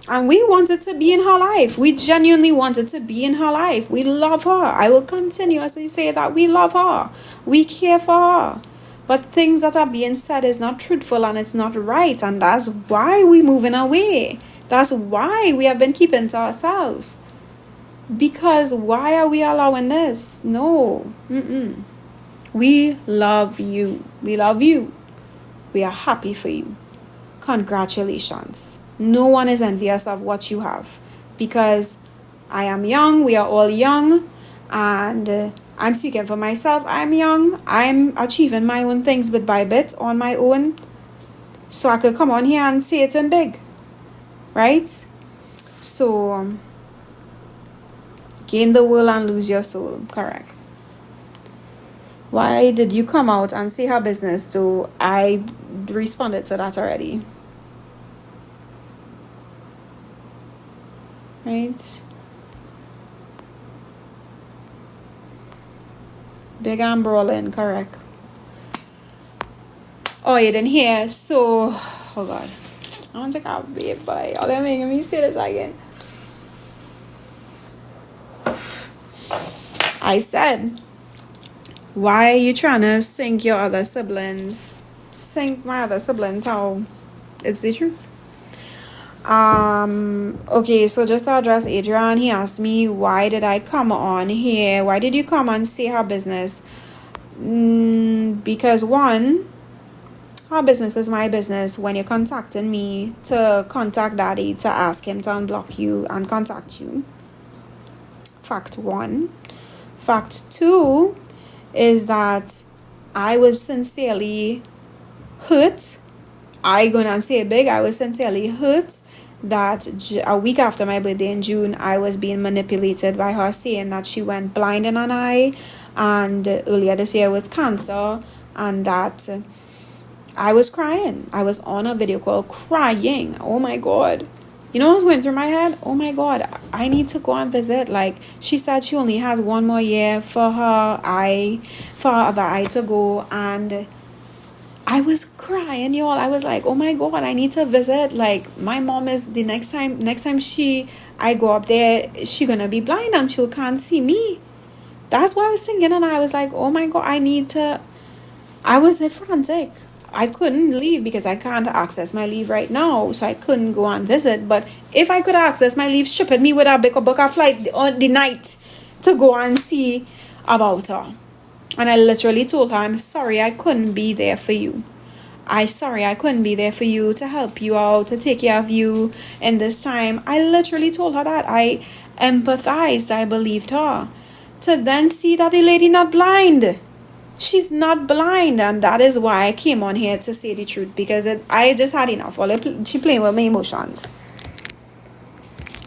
And we wanted to be in her life. We genuinely wanted to be in her life. We love her. I will continuously say that we love her. We care for her. But things that are being said is not truthful and it's not right. And that's why we're moving away. That's why we have been keeping to ourselves. Because why are we allowing this? No. We love you. We love you. We are happy for you. Congratulations. No one is envious of what you have. Because I am young. We are all young. And I'm speaking for myself. I'm young. I'm achieving my own things bit by bit on my own. So I could come on here and say it in big. Right? So, gain the world and lose your soul. Correct. Why did you come out and say her business? So I responded to that already. Right? Big and brawling. Correct. Oh, you didn't hear? So, oh God. I don't think I'll be able to. Y'all are making me say this again. I said, why are you trying to sink your other siblings? Sink my other siblings? How? It's the truth. Okay, so just to address Adrian, he asked me, why did I come on here? Why did you come and say her business? Because one, her business is my business. When you're contacting me to contact daddy to ask him to unblock you and contact you. Fact one. Fact two is that I was sincerely hurt. I gonna say it big. I was sincerely hurt that a week after my birthday in June, I was being manipulated by her saying that she went blind in an eye and earlier this year was cancer, and that I was crying. I was on a video call crying. Oh my God. You know what was going through my head? Oh my God, I need to go and visit. Like, she said she only has 1 more year for her other eye to go, and I was crying, y'all. I was like, oh my God, I need to visit. Like, my mom is the next time I go up there, she gonna be blind and she can't see me. That's why I was thinking, and I was like, oh my God, I was frantic. I couldn't leave because I can't access my leave right now, so I couldn't go and visit. But if I could access my leave, shipping me with a book a flight on the night to go and see about her. And I literally told her, I'm sorry I couldn't be there for you. I couldn't be there for you to help you out, to take care of you in this time. I literally told her that. I empathized. I believed her. To then see that the lady not blind. She's not blind, and that is why I came on here to say the truth, because I just had enough. She playing with my emotions.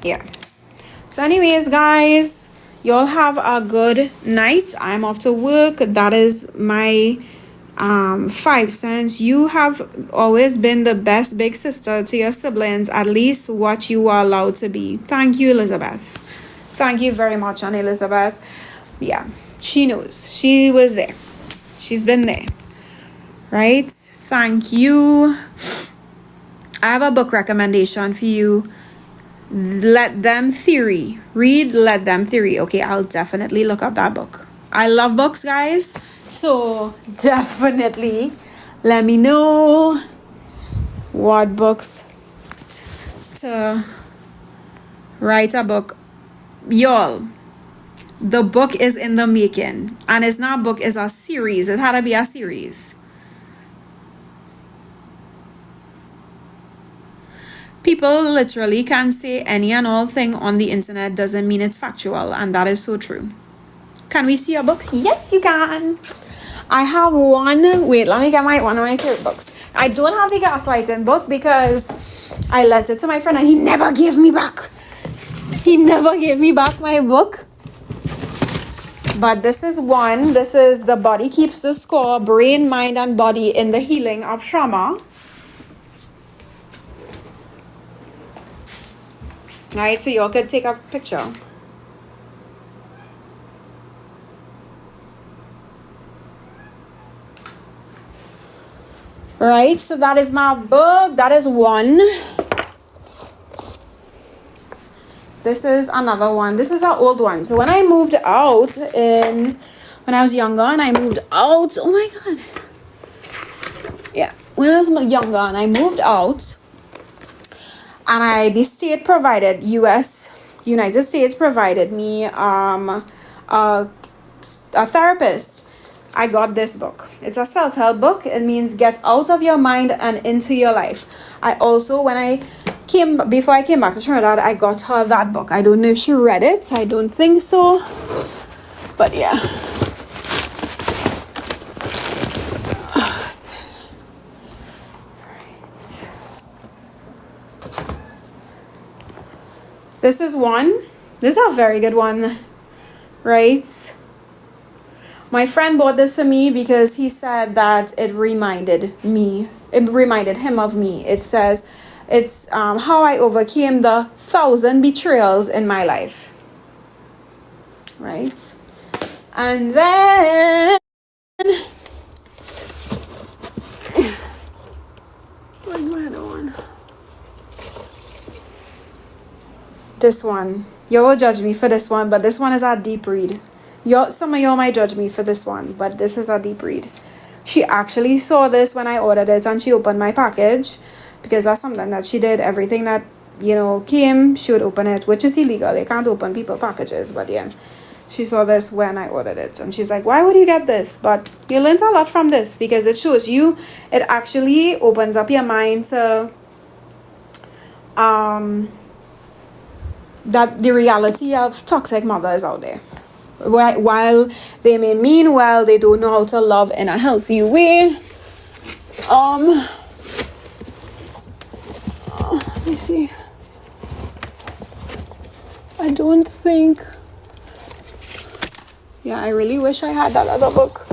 Yeah. So anyways, guys, y'all have a good night. I'm off to work. That is my 5 cents. You have always been the best big sister to your siblings, at least what you are allowed to be. Thank you, Elizabeth. Thank you very much, Aunt Elizabeth. Yeah, she knows. She was there. She's been there. Right? Thank you. I have a book recommendation for you. Let Them Theory. Read Let Them Theory. Okay, I'll definitely look up that book. I love books, guys. So definitely let me know what books to write a book. Y'all, the book is in the making. And it's not a book, it's a series. It had to be a series. People literally can say any and all thing on the internet doesn't mean it's factual, and that is so true. Can we see your books? Yes, you can. I have one. Wait, let me get one of my favorite books. I don't have the gaslighting book because I lent it to my friend and he never gave me back. He never gave me back my book. But this is one. This is The Body Keeps the Score, Brain, Mind, and Body in the Healing of Trauma. Alright, so y'all could take a picture. Right, so that is my book. That is one. This is another one. This is an old one. So when I moved out when I was younger and I moved out, oh my god. Yeah, when I was younger and I moved out, and the state provided, United States provided me a therapist. I got this book. It's a self-help book. It means get out of your mind and into your life. I also, before I came back to Trinidad, I got her that book. I don't know if she read it. I don't think so. But yeah. This is one. This is a very good one. Right? My friend bought this for me because he said that it reminded him of me. It says, it's how I overcame the 1,000 betrayals in my life. Right? And then... where's my other one? This one. You will judge me for this one, but this one is a deep read. Some of y'all might judge me for this one, but this is a deep read. She actually saw this when I ordered it and she opened my package, because that's something that she did. Everything that, came, she would open it, which is illegal. You can't open people's packages, but yeah. She saw this when I ordered it and she's like, why would you get this? But you learned a lot from this because it shows you, it actually opens up your mind to that the reality of toxic mothers out there. While they may mean well, they don't know how to love in a healthy way. Let me see. I don't think. Yeah, I really wish I had that other book.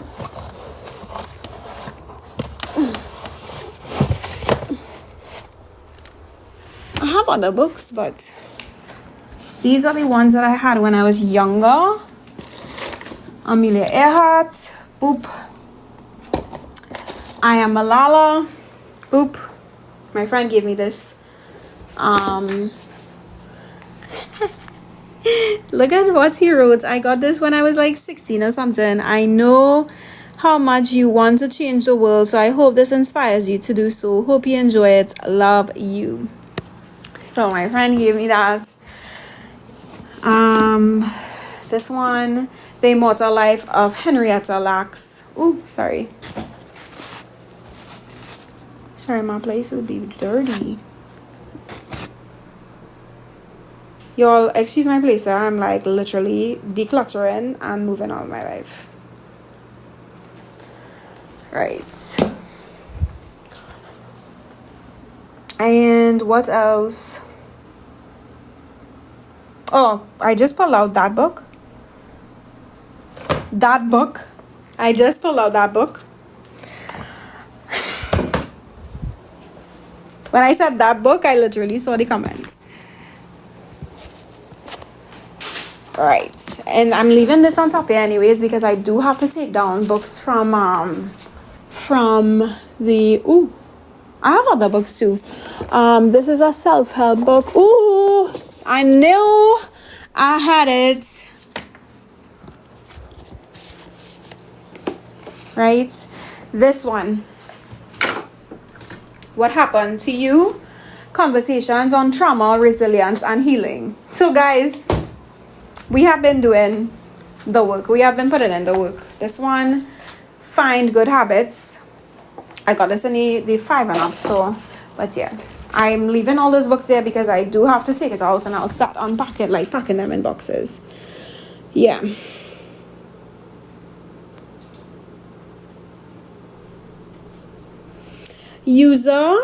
I have other books, but these are the ones that I had when I was younger. Amelia Earhart, boop. I Am Malala, boop. My friend gave me this. Look at what he wrote. I got this when I was like 16 or something. I know how much you want to change the world, so I hope this inspires you to do so. Hope you enjoy it. Love, you. So my friend gave me that. This one, The Immortal Life of Henrietta Lacks. Ooh, sorry. Sorry, my place will be dirty. Y'all, excuse my place. I'm like literally decluttering and moving on my life. Right. And what else? Oh, I just pulled out that book. I just pulled out that book. When I said that book, I literally saw the comment. Right. And I'm leaving this on top here anyways because I do have to take down books from the... Ooh, I have other books too. This is a self-help book. Ooh, I knew I had it. Right? This one. What happened to you? Conversations on trauma, resilience, and healing. So guys, we have been doing the work. We have been putting in the work. This one, Find Good Habits. I got this in the 5 and up, so, but yeah. I'm leaving all those books there because I do have to take it out and I'll start unpacking, like packing them in boxes. Yeah. User,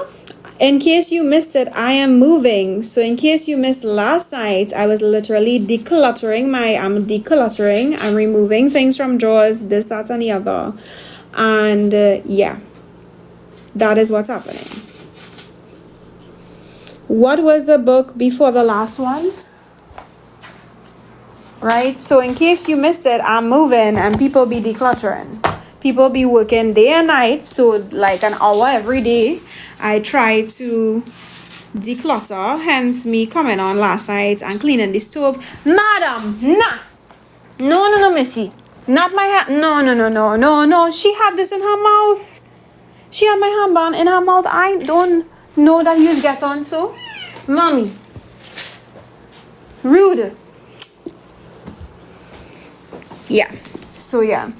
in case you missed it, I am moving. So in case you missed last night, I was literally decluttering. I'm removing things from drawers, this, that, and the other. And yeah, that is what's happening. What was the book before the last one? Right? So in case you missed it, I'm moving and people be decluttering. People be working day and night, so like an hour every day. I try to declutter, hence me coming on last night and cleaning the stove. Madam, nah. No, missy. Not my hand. No. She had this in her mouth. She had my handband in her mouth. I don't know that you get on so. Mommy. Rude. Yeah. So yeah.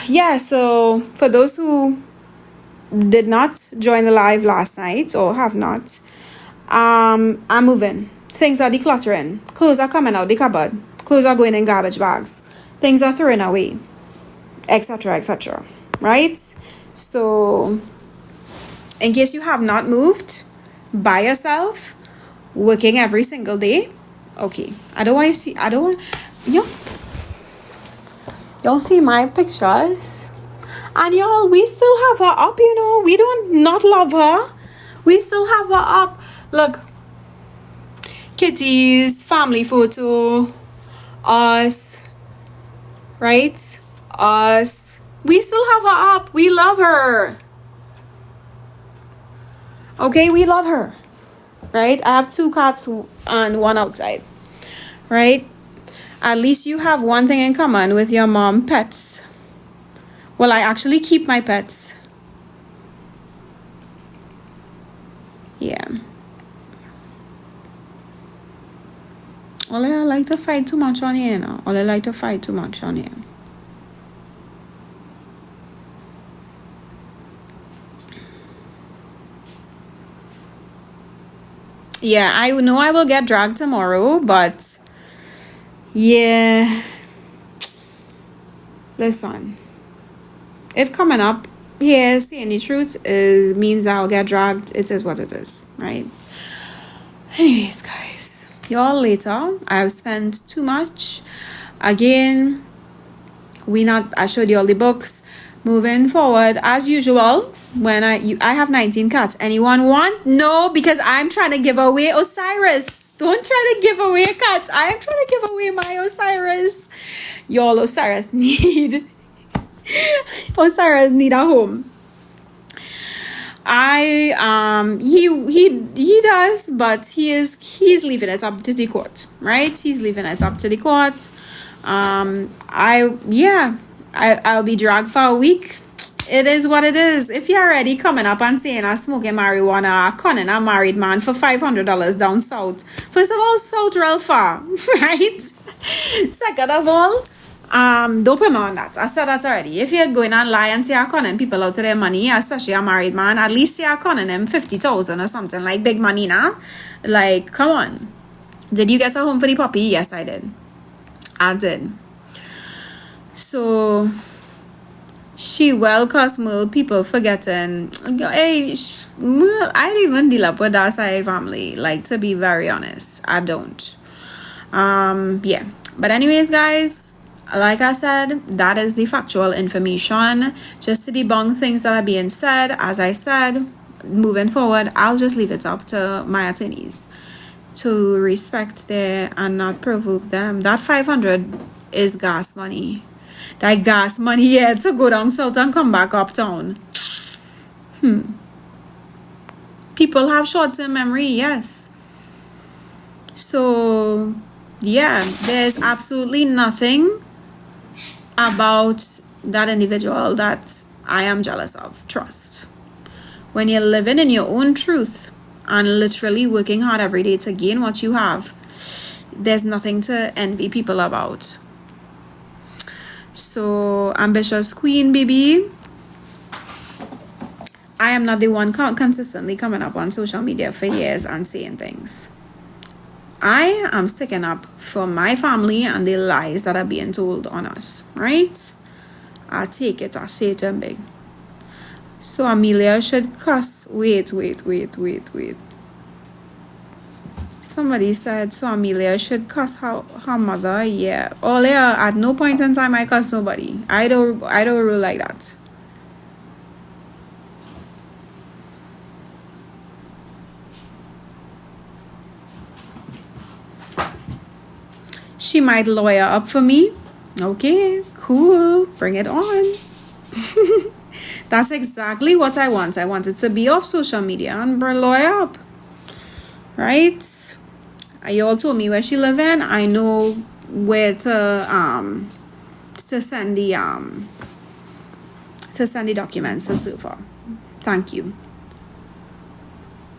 Yeah, so for those who did not join the live last night or have not, I'm moving. Things are decluttering. Clothes are coming out the cupboard. Clothes are going in garbage bags. Things are thrown away, etc. Right? So in case you have not moved by yourself, working every single day, okay. Y'all see my pictures? And y'all, we still have her up, you know. We don't not love her. We still have her up. Look. Kitties, family photo, us, right? Us. We still have her up. We love her. Okay, we love her. Right? I have 2 cats and 1 outside. Right? At least you have one thing in common with your mom, pets. Well, I actually keep my pets. Yeah. Well, I like to fight too much on here, you know. Well, I like to fight too much on here. Yeah, I know I will get dragged tomorrow, but yeah. Listen. If coming up here saying the truth means I'll get dragged, it is what it is, right? Anyways, guys, y'all later. I've spent too much. Again, I showed you all the books. Moving forward, as usual, when I have 19 cats. Anyone want? No, because I'm trying to give away Osiris. Don't try to give away cats. I am trying to give away my Osiris. Y'all, Osiris need a home. He does, but he's leaving it up to the court, right? He's leaving it up to the court. I'll be dragged for a week. It is what it is. If you're already coming up and saying I'm smoking marijuana, conning a married man for $500 down south, first of all, south real far, right? Second of all, don't put me on that. I said that already. If you're going and lie and say I'm conning people out of their money, especially a married man, at least say I'm conning them 50,000 or something, like big money now. Like, come on. Did you get a home for the puppy? Yes, I did. I did. So she well cosmo people forgetting. Hey, I don't even deal up with that side family. Like, to be very honest, I don't. Yeah. But anyways, guys, like I said, that is the factual information. Just to debunk things that are being said. As I said, moving forward, I'll just leave it up to my attorneys to respect them and not provoke them. That 500 is gas money. That gas money here to go down south and come back uptown. People have short-term memory, yes. So yeah, there's absolutely nothing about that individual that I am jealous of. Trust. When you're living in your own truth and literally working hard every day to gain what you have, there's nothing to envy people about. So, ambitious queen, baby, I am not the one consistently coming up on social media for years and saying things. I am sticking up for my family and the lies that are being told on us, right? I take it, I say it and big. So Amelia should cuss. Wait. Somebody said so Amelia should cuss her mother. Yeah. Earlier, at no point in time I cuss nobody. I don't rule like that. She might lawyer up for me. Okay, cool. Bring it on. That's exactly what I want. I want it to be off social media and lawyer up. Right? You all told me where she live in. I know where to send the documents to serve. Thank you.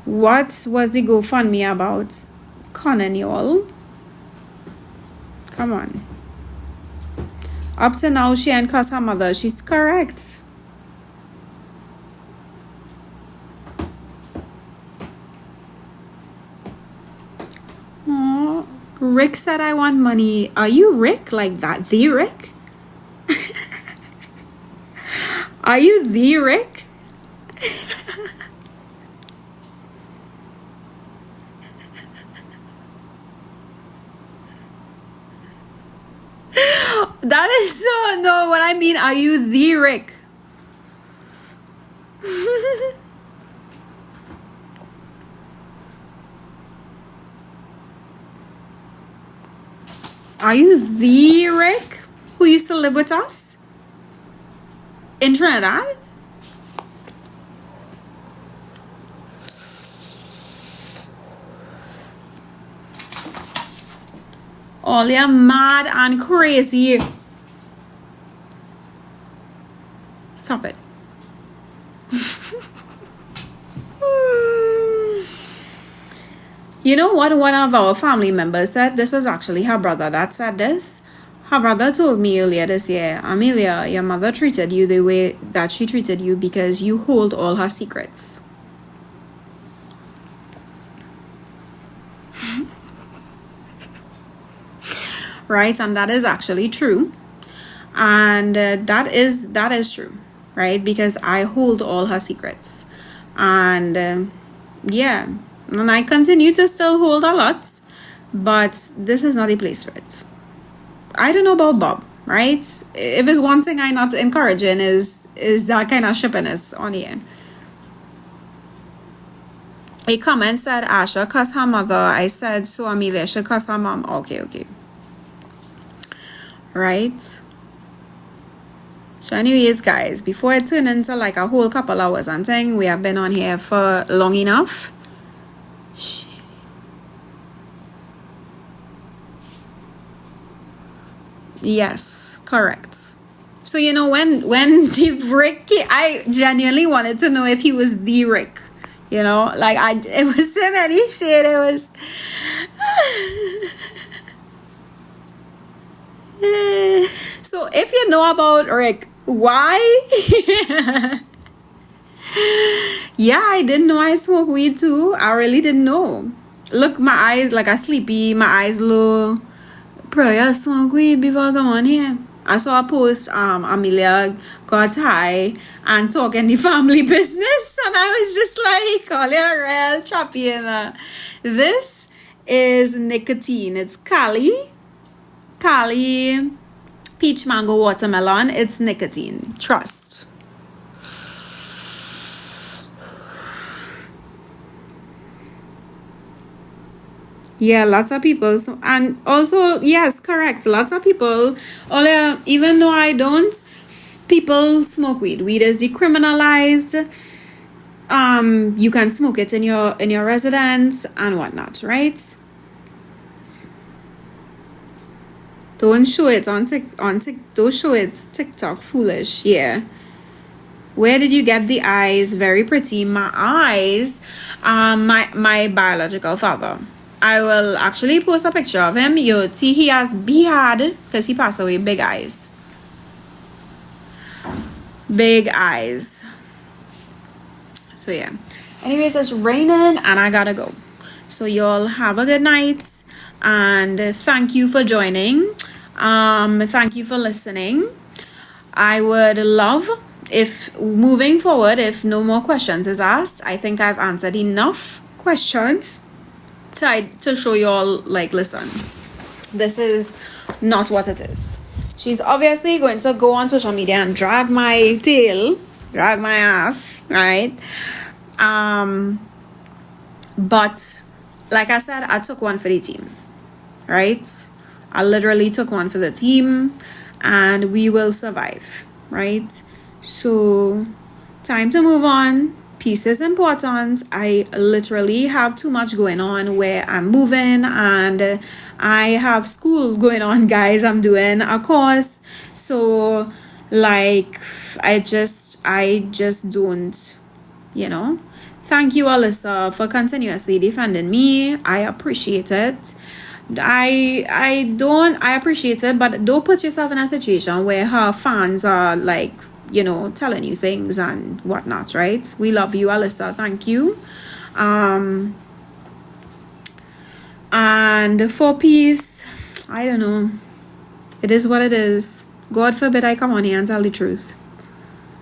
What was the GoFundMe about? Conning y'all. Come on. Up to now, she ain't cuss her mother. She's correct. Aww. Rick said I want money. Are you Rick like that? The Rick? Are you the Rick? That is so no. What I mean, are you the Rick? Are you the Rick who used to live with us in Trinidad? All you're mad and crazy. Stop it. You know what one of our family members said? This was actually her brother that said this. Her brother told me earlier this year, Amelia, your mother treated you the way that she treated you because you hold all her secrets. Right? And that is actually true. And that is true. Right? Because I hold all her secrets. And yeah. And I continue to still hold a lot. But this is not a place for it. I don't know about Bob. Right? If it's one thing I'm not encouraging is that kind of shippiness on here. A comment said Asha cuss her mother. I said so Amelia should cuss her mom. Okay. Right? So anyways, guys, before it turn into like a whole couple hours and thing, we have been on here for long enough. Yes, correct. So you know when the Rick, I genuinely wanted to know if he was the Rick. You know, like it was in any shade. It was. So if you know about Rick, why? Yeah, I didn't know I smoke weed too. I really didn't know. Look, my eyes like are sleepy. My eyes low. Bro, you smoke weed before I come on here. I saw a post, Amelia got high and talking the family business, and I was just like, call it a real choppy. This is nicotine. It's Cali, peach mango watermelon. It's nicotine. Trust. Yeah, lots of people. So, and also, yes, correct. Lots of people, even though I don't, people smoke weed. Weed is decriminalized. You can smoke it in your residence and whatnot, right? Don't show it don't show it TikTok, foolish. Yeah. Where did you get the eyes? Very pretty. My eyes, my biological father. I will actually post a picture of him. You'll see he had, because he passed away, big eyes. Big eyes. So yeah. Anyways, it's raining and I gotta go. So y'all have a good night and thank you for joining. Thank you for listening. I would love if moving forward, if no more questions is asked, I think I've answered enough questions to show y'all, like, listen, this is not what it is. She's obviously going to go on social media and drag my tail, drag my ass, right? But like I said, I took one for the team, right? I literally took one for the team and we will survive, right? So time to move on. Peace is important. I literally have too much going on where I'm moving and I have school going on, guys. I'm doing a course. So like I just don't, you know. Thank you, Alyssa, for continuously defending me. I appreciate it. I appreciate it, but don't put yourself in a situation where her fans are like, you know, telling you things and whatnot, right? We love you, Alyssa. Thank you. And for peace, I don't know. It is what it is. God forbid I come on here and tell the truth.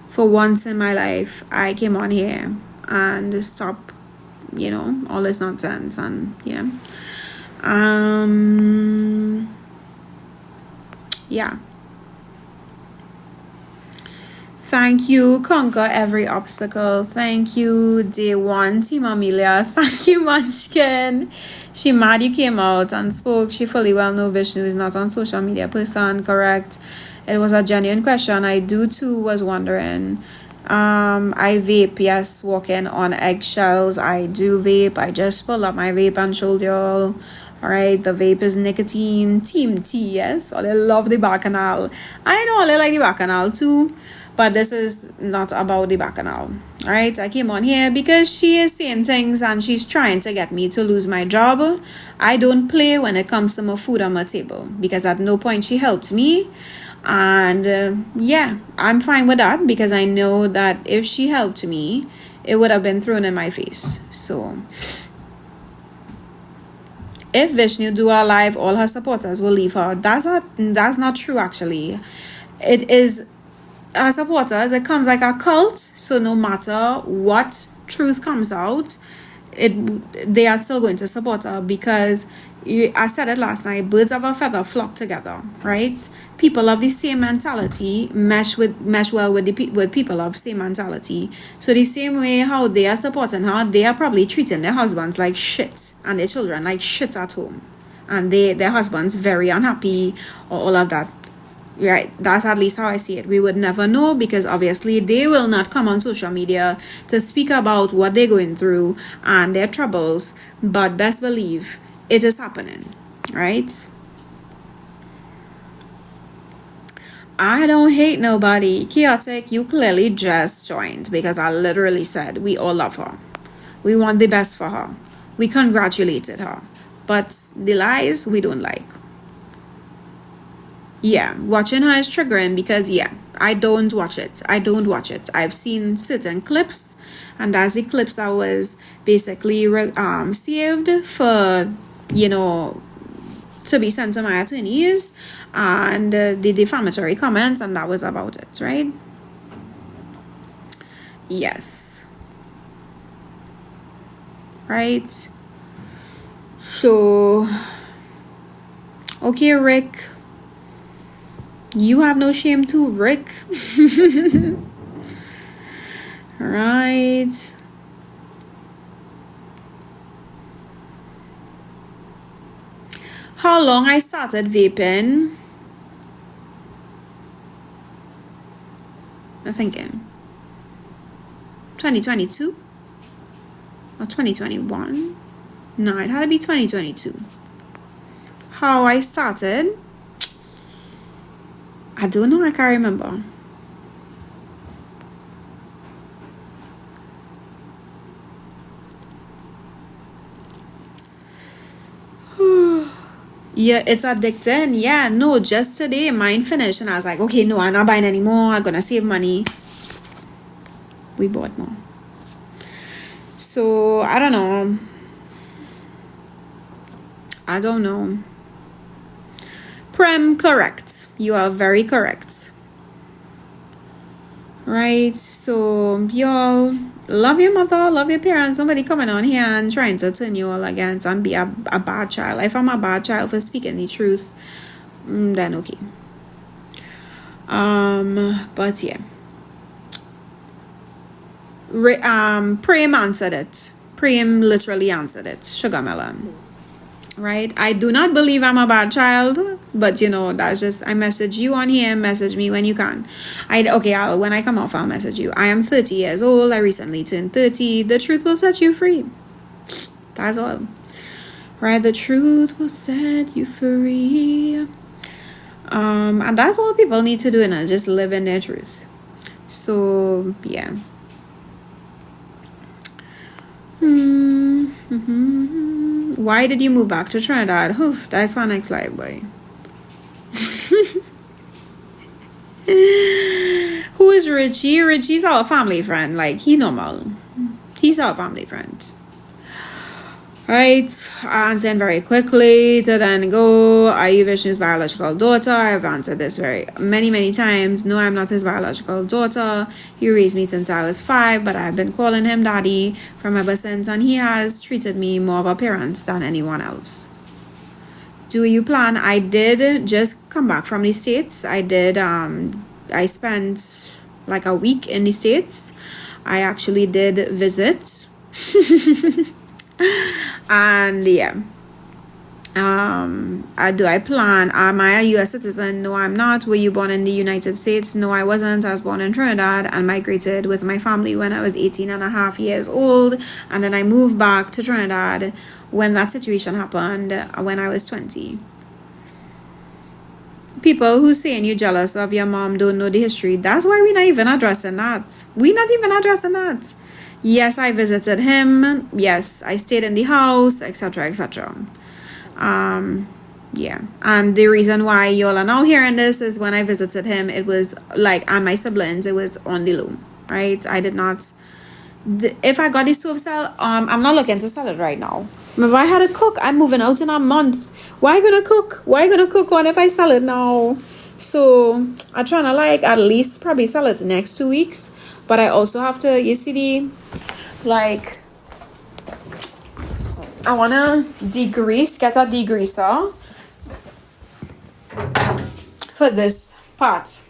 For once in my life, I came on here and stop, you know, all this nonsense and yeah. Yeah. Thank you, conquer every obstacle. Thank you, day one, Team Amelia. Thank you, Munchkin. She mad you came out and spoke. She fully well know Vishnu is not on social media person, correct? It was a genuine question. I do too was wondering. I vape, yes, walking on eggshells. I do vape. I just pulled up my vape and showed y'all. Alright, the vape is nicotine, Team T, yes. All I love the Bacchanal. I know all I like the Bacchanal too, but this is not about the Bacchanal. Alright, I came on here because she is saying things and she's trying to get me to lose my job. I don't play when it comes to my food on my table because at no point she helped me. And yeah, I'm fine with that because I know that if she helped me, it would have been thrown in my face. So if Vishnu do her live, all her supporters will leave her. That's not true actually. It is her supporters, it comes like a cult, so no matter what truth comes out, they are still going to support her because I said it last night, birds of a feather flock together, right? People of the same mentality mesh well with people of same mentality. So the same way how they are supporting her, they are probably treating their husbands like shit and their children like shit at home, and their husbands very unhappy or all of that. Right, that's at least how I see it. We would never know because obviously they will not come on social media to speak about what they're going through and their troubles, but best believe it is happening, right? I don't hate nobody. Chaotic, you clearly just joined because I literally said we all love her. We want the best for her. We congratulated her. But the lies we don't like. Yeah, watching her is triggering because yeah, I don't watch it. I've seen certain clips, and that's the clips that was basically saved for, you know, to be sent to my attorneys, and the defamatory comments, and that was about it, right? Yes. Right. So okay, Rick. You have no shame too, Rick. Right. How long I started vaping? I'm thinking 2022 or 2021. No, it had to be 2022. How I started, I don't know, I can't remember. Yeah, it's addicting. Yeah, no, just today mine finished and I was like, okay, no, I'm not buying anymore. I'm gonna save money. We bought more. So I don't know. I don't know. Prem, correct. You are very correct. Right? So, y'all, love your mother, love your parents. Nobody coming on here and trying to turn you all against and be a bad child. If I'm a bad child for speaking the truth, then okay. But yeah. Prem answered it. Prem literally answered it. Sugar melon. Right? I do not believe I'm a bad child, but that's just, I message you on here, message me when you can. When I come off, I'll message you. I am 30 years old. I recently turned 30. The truth will set you free. That's all. Right? The truth will set you free. And that's all people need to do, and just live in their truth. So yeah. Why did you move back to Trinidad? Oof, that's my next life, boy. Who is Richie? Richie's our family friend. Like, he normal. He's our family friend. Right, answering very quickly to then go. Are you Vishnu's biological daughter? I've answered this many times. No, I'm not his biological daughter. He raised me since I was 5, but I've been calling him daddy from ever since, and he has treated me more of a parent than anyone else. Do you plan? I did just come back from the States. I spent like a week in the States. I actually did visit. And yeah, do I plan? Am I a U.S. citizen? No, I'm not. Were you born in the United States? No, I wasn't. I was born in Trinidad and migrated with my family when I was 18 and a half years old, and then I moved back to Trinidad when that situation happened when I was 20. People who saying you jealous of your mom don't know the history. That's why we're not even addressing that. Yes, I visited him. Yes, I stayed in the house, etc., etc. Yeah. And the reason why y'all are now hearing this is when I visited him, it was like, and my siblings, it was on the low, right? I did not. If I got the stove sell, I'm not looking to sell it right now. If I had to cook, I'm moving out in a month. Why gonna cook one if I sell it now? So I'm trying to at least probably sell it the next 2 weeks. But I also have to, you see I want to get a degreaser for this part.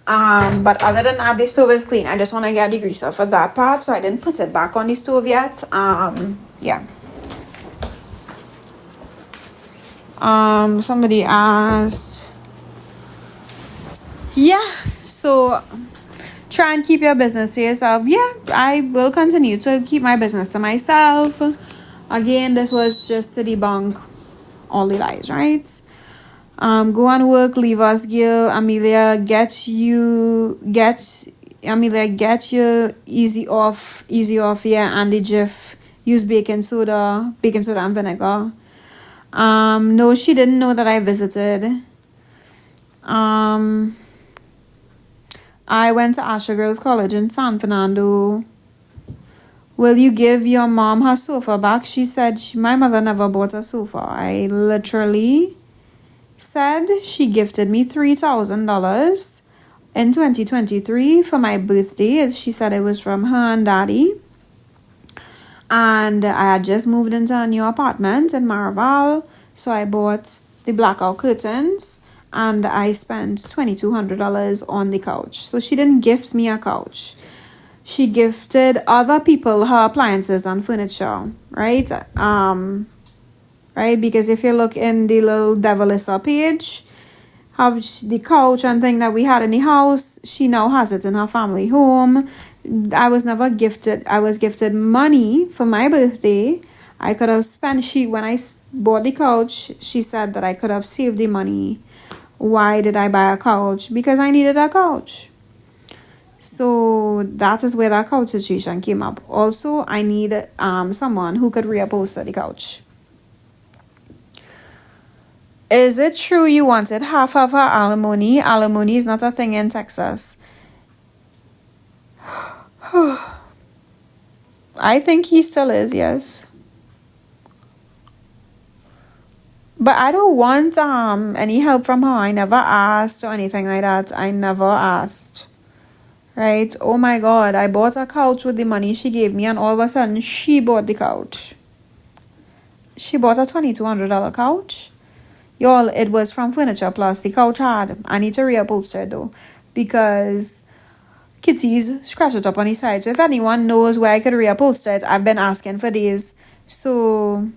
But other than that, the stove is clean. I just want to get a degreaser for that part, so I didn't put it back on the stove yet. Yeah. Somebody asked. Yeah, so try and keep your business to yourself. Yeah, I will continue to keep my business to myself. Again, this was just to debunk all the lies, right? Go and work, leave us, Gil. Amelia, get you easy off, yeah, and the Jif. Use baking soda and vinegar. No, she didn't know that I visited. I went to Asher Girls College in San Fernando. Will you give your mom her sofa back? She said my mother never bought a sofa. I literally said she gifted me $3,000 in 2023 for my birthday. She said it was from her and daddy. And I had just moved into a new apartment in Maraval. So I bought the blackout curtains. And I spent $2,200 on the couch. So she didn't gift me a couch. She gifted other people her appliances and furniture, right? Right? Because if you look in the little Devilissa page, how the couch and thing that we had in the house, she now has it in her family home. I was never gifted. I was gifted money for my birthday. I could have spent, when I bought the couch, she said that I could have saved the money. Why did I buy a couch? Because I needed a couch. So that is where that couch situation came up. Also, I need someone who could reupholster the couch. Is it true you wanted half of her alimony? Alimony is not a thing in Texas. I think he still is, yes. But I don't want any help from her. I never asked or anything like that. I never asked. Right? Oh my god, I bought a couch with the money she gave me, and all of a sudden she bought the couch. She bought a $2,200 couch. Y'all, it was from Furniture Plus. The couch had. I need to reupholster it though. Because kitties scratch it up on the side. So if anyone knows where I could reupholster it, I've been asking for days. So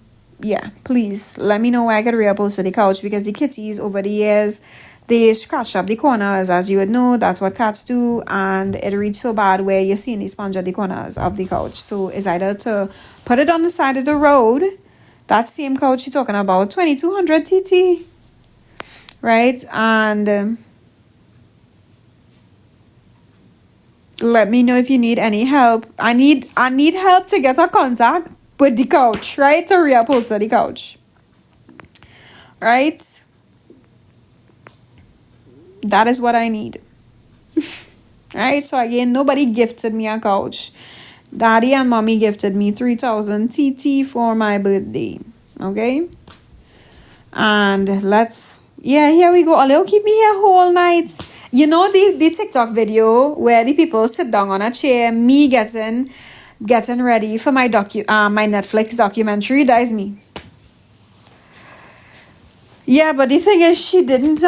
yeah, please let me know where I could reupholster the couch, because the kitties over the years, they scratched up the corners, as you would know. That's what cats do, and it reached so bad where you're seeing the sponge at the corners of the couch. So it's either to put it on the side of the road, that same couch you're talking about, 2200 TT, right? And let me know if you need any help. I need help to get a contact with the couch, right? To reupholster the couch. Right? That is what I need. Right? So again, nobody gifted me a couch. Daddy and mommy gifted me 3000 TT for my birthday. Okay? And here we go. They'll keep me here whole night. You know the TikTok video where the people sit down on a chair, me getting ready for my my Netflix documentary. That is me. Yeah, but the thing is, she didn't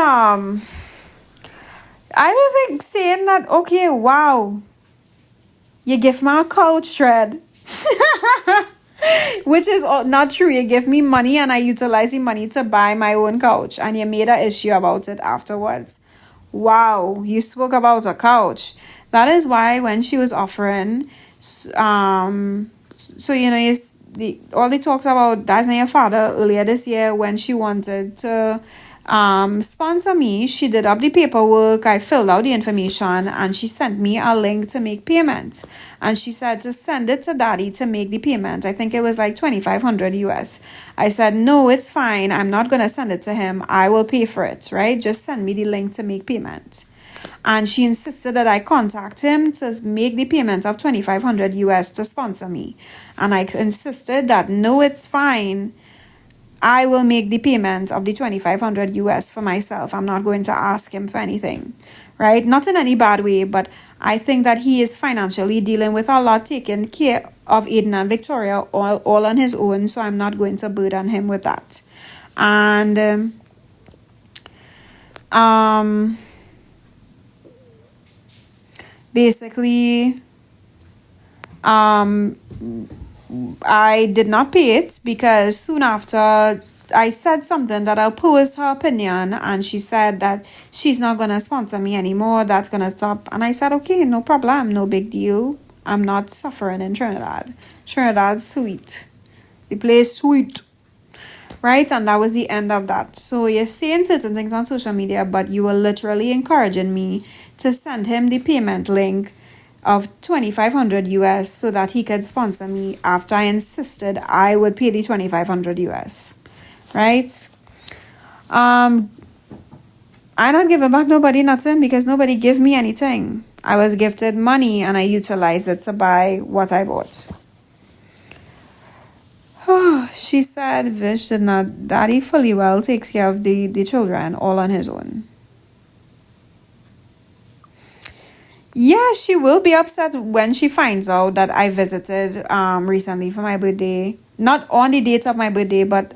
I don't think saying that, okay, wow, you give me a couch shred. Which is not true. You give me money and I utilize the money to buy my own couch, and you made an issue about it afterwards. Wow, you spoke about a couch. That is why when she was offering, so you know, all the talks about that's not your father earlier this year, when she wanted to sponsor me, she did up the paperwork, I filled out the information, and she sent me a link to make payment, and she said to send it to daddy to make the payment. I think it was like 2500 US. I said no, it's fine, I'm not gonna send it to him, I will pay for it, right? Just send me the link to make payment. And she insisted that I contact him to make the payment of 2500 US to sponsor me. And I insisted that no, it's fine, I will make the payment of the 2500 US for myself. I'm not going to ask him for anything, right? Not in any bad way, but I think that he is financially dealing with a lot, taking care of Aiden and Victoria all on his own, so I'm not going to burden him with that. And basically, I did not pay it because soon after I said something that opposed her opinion, and she said that she's not gonna sponsor me anymore, that's gonna stop. And I said, okay, no problem, no big deal. I'm not suffering in Trinidad. Trinidad's sweet. The place sweet. Right? And that was the end of that. So you're saying certain things on social media, but you were literally encouraging me to send him the payment link of 2500 US so that he could sponsor me after I insisted I would pay the 2500 US. Right? I not giving back nobody nothing, because nobody gave me anything. I was gifted money and I utilized it to buy what I bought. She said Vish did not, daddy fully well takes care of the children all on his own. Yeah, she will be upset when she finds out that I visited recently for my birthday. Not on the date of my birthday, but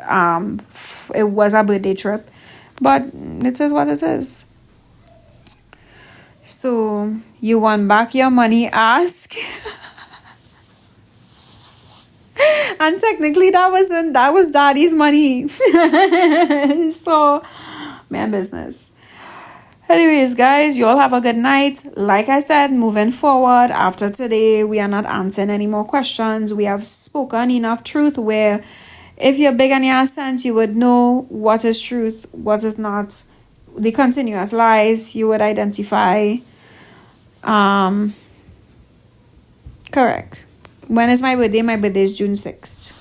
it was a birthday trip. But it is what it is. So you want back your money, ask. And technically that was daddy's money. So man business. Anyways, guys, you all have a good night. Like I said, moving forward, after today, we are not answering any more questions. We have spoken enough truth where if you're big on your sense, you would know what is truth, what is not. The continuous lies, you would identify. Correct. When is my birthday? My birthday is June 6th.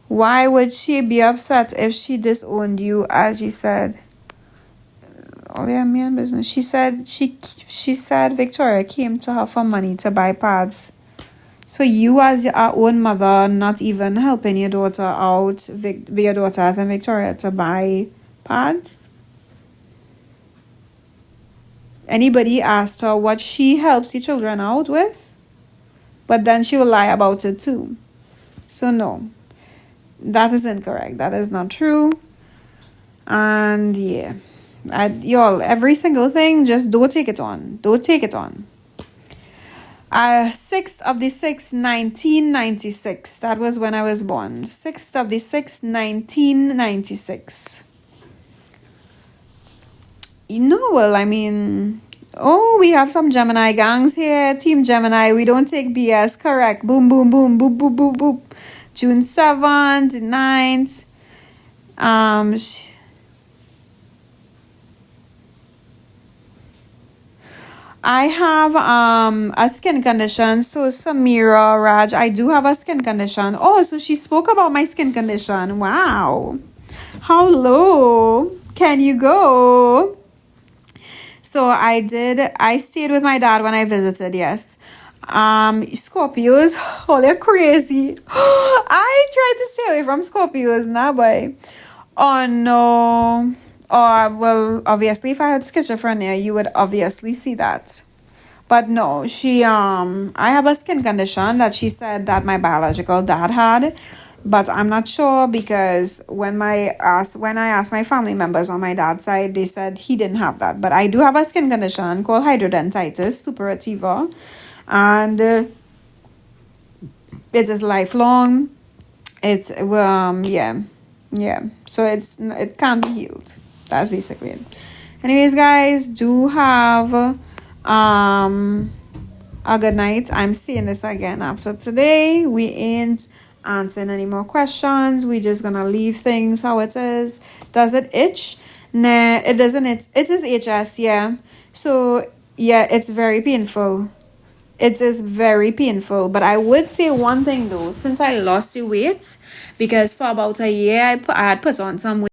Why would she be upset if she disowned you, as you said? all your man business. She said Victoria came to her for money to buy pads. So you as your own mother not even helping your daughter out, your daughters and Victoria to buy pads? Anybody asked her what she helps the children out with? But then she will lie about it too. So no, that is incorrect. That is not true. And yeah, y'all, every single thing, just don't take it on. Don't take it on. 6th of the 6th, 1996. That was when I was born. 6th of the 6th, 1996. Well, I mean, oh, we have some Gemini gangs here. Team Gemini, we don't take BS. Correct. Boom, boom, boom, boop, boop, boop, boop. June 7th, 9th. I have a skin condition. So Samira Raj, I do have a skin condition. Oh, so she spoke about my skin condition. Wow. How low can you go? So I stayed with my dad when I visited, yes. Scorpios, oh, they're crazy. I tried to stay away from Scorpios, nah, boy. Oh no. Well, obviously, if I had schizophrenia, you would obviously see that. But no, I have a skin condition that she said that my biological dad had, but I'm not sure because when I asked my family members on my dad's side, they said he didn't have that. But I do have a skin condition called hidradenitis suppurativa, and it is lifelong. It's yeah. So it can't be healed. That's basically it. Anyways, guys, do have a good night. I'm seeing this again after today. We ain't answering any more questions. We just gonna leave things how it is. Does it itch? Nah, it doesn't. It is HS, yeah. So yeah, it's very painful. It is very painful. But I would say one thing though, since I lost the weight, because for about a year I had put on some weight.